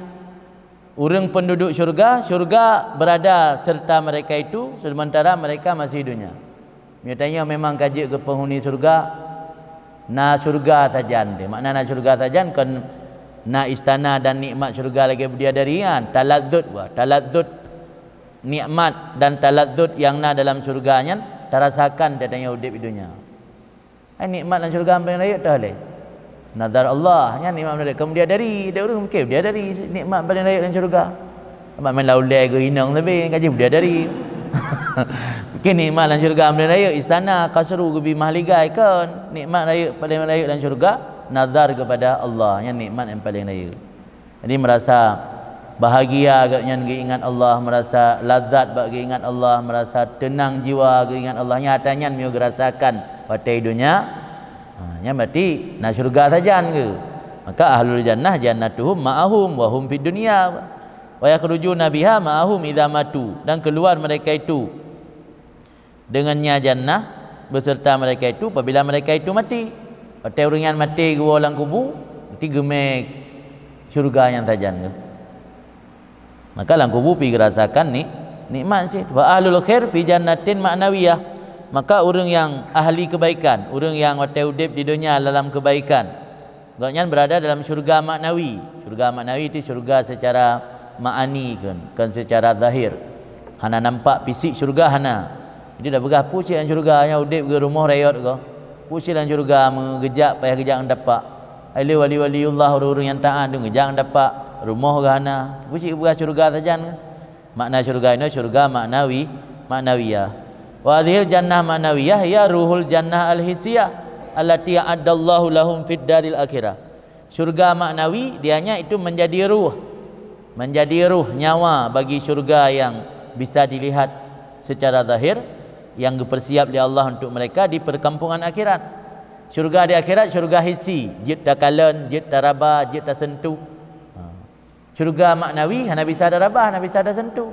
Orang penduduk syurga berada serta mereka itu sementara mereka masih dunia. Nyatanya memang kaji ke penghuni syurga na syurga tajan dia. Makna na syurga tajan kan na istana dan nikmat syurga lagi berdiadarian. Taladzud nikmat dan taladzud yang na dalam syurganya terasakan dadanya udip di dunia. Nikmat dan syurga paling layak dah leh. Nazar Allah nya nikmat layak kemudian dari dia orang mungkin dia dari nikmat paling layak dalam syurga. Amat main laulai ke hinang tapi kaji dia dari. Mungkin nikmat dalam syurga paling layak istana kasru gebi mahligai kan. Nikmat layak paling layak dalam syurga nazar kepada Allah yang nikmat yang paling raya. Jadi merasa bahagia agaknya ingat Allah, merasa lazat bagi ingat Allah, merasa tenang jiwa bagi ingat Allah. Nyatanya dia merasakan pada dunia. Nya berarti nak syurga saja ke. Maka ahlul jannah jannatuhum ma'ahum wa hum fid dunya wa yakhrujuna biha ma'ahum idza matu, dan keluar mereka itu dengannya jannah beserta mereka itu apabila mereka itu mati. Hotel orang yang mati gua dalam kubur, nanti gemek syurga yang tajan ke. Maka dalam kubur pergi rasakan nikmat sih. Wa ahlul khair fi jannatin ma'nawiyah. Maka orang yang ahli kebaikan, orang yang hotel udip di dunia dalam kebaikan, agaknya berada dalam syurga maknawi. Syurga maknawi itu syurga secara ma'ani kan secara zahir. Hana nampak fisik syurga hana. Jadi dah begah pucik yang syurganya udip ke rumah rayot ke. Pusilan syurga mengejak payah kejak dapat. Ahli waliullah orang yang taat tu kejak dapat rumah gana. Pusi bukan syurga saja. Makna syurga ini syurga maknawiyah. Wa hadhil jannah maknawiyah ya ruhul jannah al-hisiyah allati a'addallahu lahum fid daril akhirah. Syurga maknawi dianya itu menjadi ruh nyawa bagi syurga yang bisa dilihat secara zahir, yang dipersiap oleh Allah untuk mereka di perkampungan akhirat. Syurga di akhirat syurga hisi, jid tak kalan, jid tak raba, jid tak sentuh. Syurga maknawi hana bisa ada raba, hana bisa ada sentuh.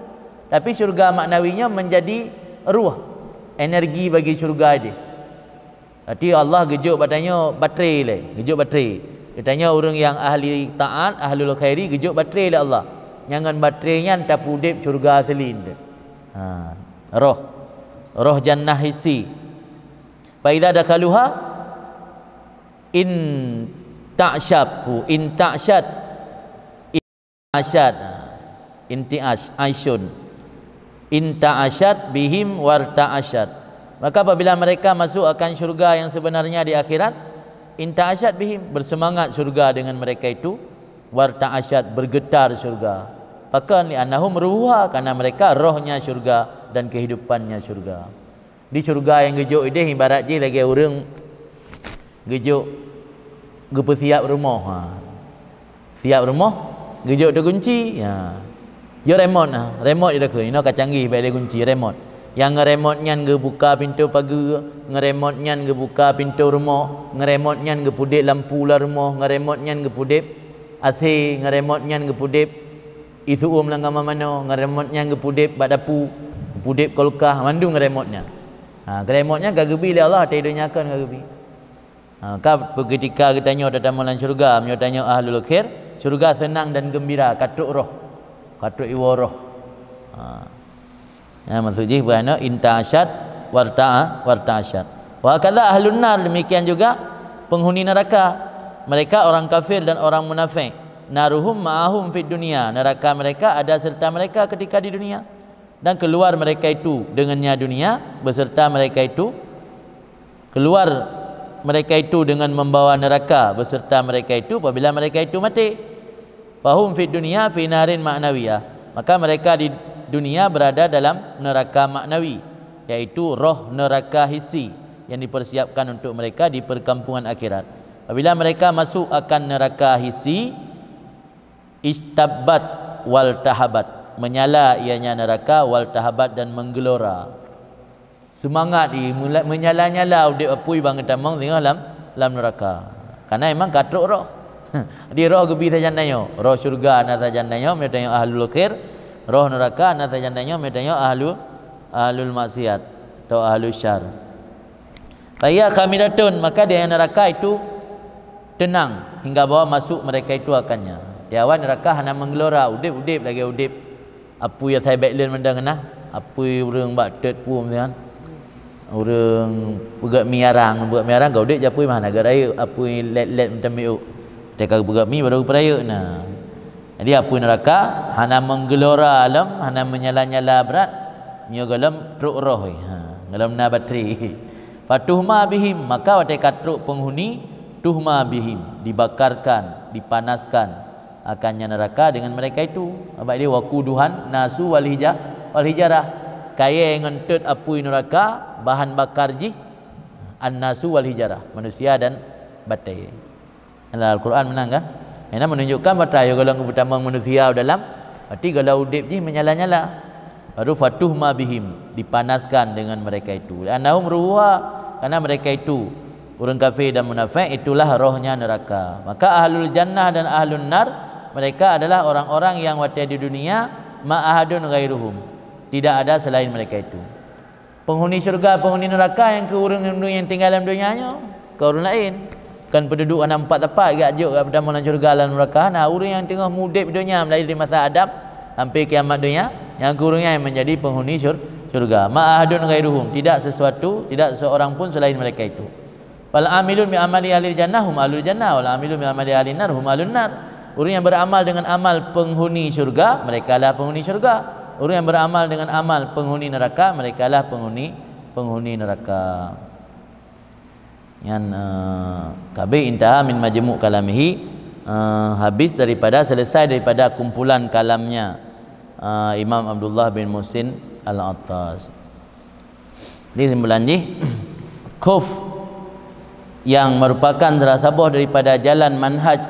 Tapi syurga maknawinya menjadi ruh, energi bagi syurga dia. Arti Allah gejuk batanya baterai le, gejuk baterai. Dia tanya orang yang ahli taat, ahlul khairi gejuk baterai le Allah. Jangan baterainya entah pudip syurga selin. Roh jannah hissi. Fa idza dakaluha in ta'syabu in ta'syad asyad intiash aisyun in ta'asyad bihim warta'asyad. Maka apabila mereka masuk akan syurga yang sebenarnya di akhirat, in ta'asyad bihim, bersemangat syurga dengan mereka itu, warta'asyad, bergetar syurga. Pakan li annahum ruha, karena mereka rohnya syurga dan kehidupannya syurga. Di syurga yang gejuk ini ibarat je lagi orang gejuk gepe siap rumah. Siap rumah, gejuk tu kunci. Yo remote remote je dah ke. Ino canggih baik dia kunci remote. Yang ngeremote nyan ge buka pintu pagar, ngeremote nyan ge buka pintu rumah, ngeremote nyan ge pudip lampu la rumah, ngeremote nyan ge pudip AC, ngeremote nyan ge pudip isu langgar mana, ngeremote nyan ge pudip bak dapu, pudip kolkah, mandu ngeremote nya. Ngeremote nya gagebi le Allah tidur nyakan gagebi. Ketika kita tanya tentang dalam syurga, kita tanya ahlul khair, syurga senang dan gembira, katuk roh, katuk iwa roh. Maksudnya berana inta'asyad warta'asyad. Wa kadza ahlun nar, demikian juga penghuni neraka. Mereka orang kafir dan orang munafik. Naruhum ma'ahum fid dunia, neraka mereka ada serta mereka ketika di dunia, dan keluar mereka itu dengannya dunia, beserta mereka itu keluar mereka itu dengan membawa neraka beserta mereka itu apabila mereka itu mati. Fahum fid dunia fi narin ma'nawiyah, maka mereka di dunia berada dalam neraka maknawi, yaitu roh neraka hissi yang dipersiapkan untuk mereka di perkampungan akhirat. Apabila mereka masuk akan neraka hissi, istabbat wal tahabat, menyala ianya neraka, wal tahabat, dan menggelora. Semangat menyala-nyala udip apui bang tamang tengah dalam neraka. Karena memang katruk roh. Di roh gebi sajananya, roh syurga ana sajananya, metanya ahlul khair. Roh neraka ana sajananya, metanya ahlul maksiat atau ahlul syar. Faya khamidatun, maka dia neraka itu tenang hingga bawa masuk mereka itu akannya. Tiawan neraka hana menggelora, udip lagi udip. Apa yang saya backland mendang nah? Apa urang bak tet pum kan? Urang pegak miarang kau udip japui mah naga raya apa let macam miu. Teka pegak mi baru peraya nah. Jadi apa neraka hana menggelora alam, hana menyala-nyala berat, nyo galam truk roh galam na bateri. Fatuhma bihim, maka wateka truk penghuni tuhma bihim, dibakarkan, dipanaskan akannya neraka dengan mereka itu. Abad dia waquduhan nasu wal hijarah, kaya yang ngentut apui neraka, bahan bakar jih an-nasu wal hijarah, manusia dan batai. Dalam Al-Quran menang kan? Ini menunjukkan batai kalau pertama manusia dalam, berarti kalau udip jih menyala-nyala. Baru fatuhma bihim, dipanaskan dengan mereka itu. Annahum ruha, karena mereka itu orang kafir dan munafik, itulah rohnya neraka. Maka ahlul jannah dan ahlun nar, mereka adalah orang-orang yang waktu di dunia ma'ahadun ghairuhum, tidak ada selain mereka itu. Penghuni syurga, penghuni neraka yang ke orang yang tinggal dalam dunianya ke orang lain. Kan penduduk ana 4 tapak gak juk kat pertama dalam syurga dan neraka. Nah, orang yang tengah mudip dunia mulai dari masa Adam sampai kiamat dunia, yang ke orang yang menjadi penghuni syurga. Ma'ahadun ghairuhum, tidak sesuatu, tidak seorang pun selain mereka itu. Wal amilun bi amali ahli jannah hum ahlul jannah, wal amilun bi amali ahli nar hum ahlun nar. Orang yang beramal dengan amal penghuni syurga, mereka lah penghuni syurga. Orang yang beramal dengan amal penghuni neraka, mereka lah penghuni neraka. Yang kabeh intaha min majmu' kalamihi, habis daripada, selesai daripada kumpulan kalamnya Imam Abdullah bin Muhsin Al-Attas. Ini simpulan ni khuf yang merupakan salah daripada jalan manhaj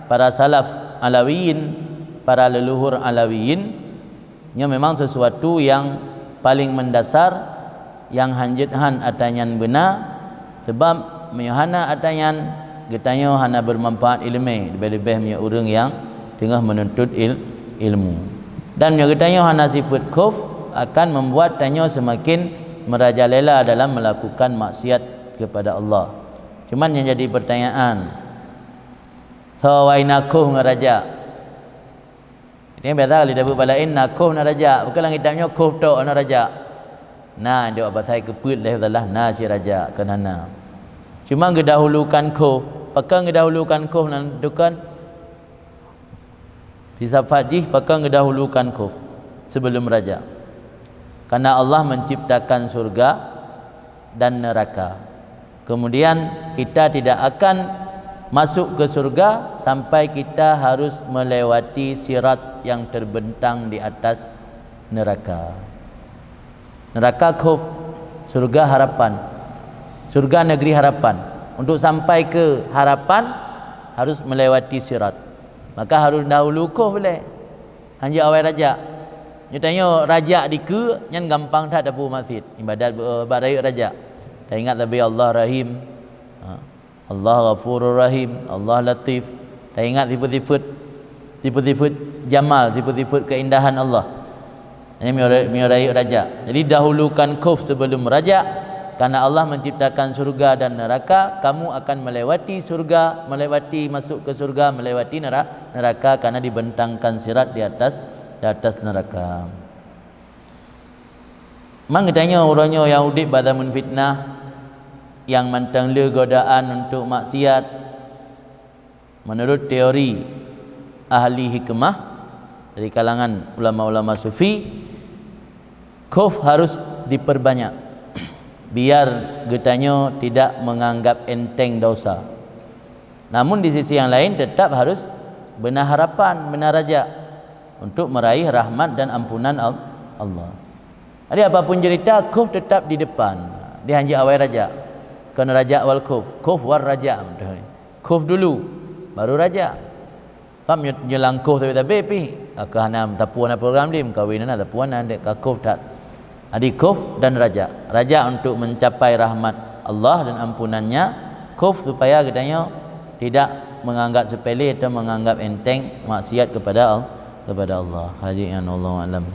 para salaf alawiyin, para leluhur alawiyin, nya memang sesuatu yang paling mendasar, yang hanjithan atanyan benar, sebab meyahana atanyan getanyo hana bermanfaat ilmu, lebih-lebih punya orang yang tengah menuntut ilmu. Dan punya getanyo hana sifat khuf akan membuat tanyo semakin merajalela dalam melakukan maksiat kepada Allah. Cuman yang jadi pertanyaan, sawainakuh ngeraja. Ini biasa kali dah balain nakuh naraja. Bukan langit damnya kuh tok naraja. Nah, dia bahasa keput dah adalah na si raja kenana. Cuma ngedahulukan kuh, pakai ngedahulukan kuh nan dukan bisa fajih pakai ngedahulukan kuh sebelum raja. Karena Allah menciptakan surga dan neraka. Kemudian kita tidak akan masuk ke surga sampai kita harus melewati sirat yang terbentang di atas neraka. Neraka khuf, surga harapan. Surga negeri harapan. Untuk sampai ke harapan harus melewati sirat. Maka harus dahulu khuf boleh. Hanya awal raja. Dia tanya raja di ke yang gampang tak dapat masjid. Ibadat berayu raja. Tak ingat tapi Allah Rahim. Allah Ghafurur Rahim, Allah Latif. Tak ingat sifat-sifat jamal, sifat-sifat keindahan Allah. Ini merayu raja. Jadi dahulukan khuf sebelum raja. Karena Allah menciptakan surga dan neraka, kamu akan melewati surga, masuk ke surga, melewati neraka karena dibentangkan sirat di atas neraka. Mang tanya orangnya yang udip badamun fitnah, yang mantang le godaan untuk maksiat. Menurut teori ahli hikmah dari kalangan ulama-ulama sufi, khuf harus diperbanyak biar getanya tidak menganggap enteng dosa. Namun di sisi yang lain tetap harus benar harapan, benar raja untuk meraih rahmat dan ampunan Allah. Jadi apapun cerita, khuf tetap di depan. Dia hanya awal raja. Kena raja wal khuf war raja. Khuf dulu baru raja. Faham nyelang khuf tapi pi. Ka hanam tapuan program dia kahwin na tapuan ande ka khuf tak. Adi khuf dan raja. Raja untuk mencapai rahmat Allah dan ampunannya. Khuf supaya katanya tidak menganggap sepele atau menganggap enteng maksiat kepada Allah. Haji an Allah alam.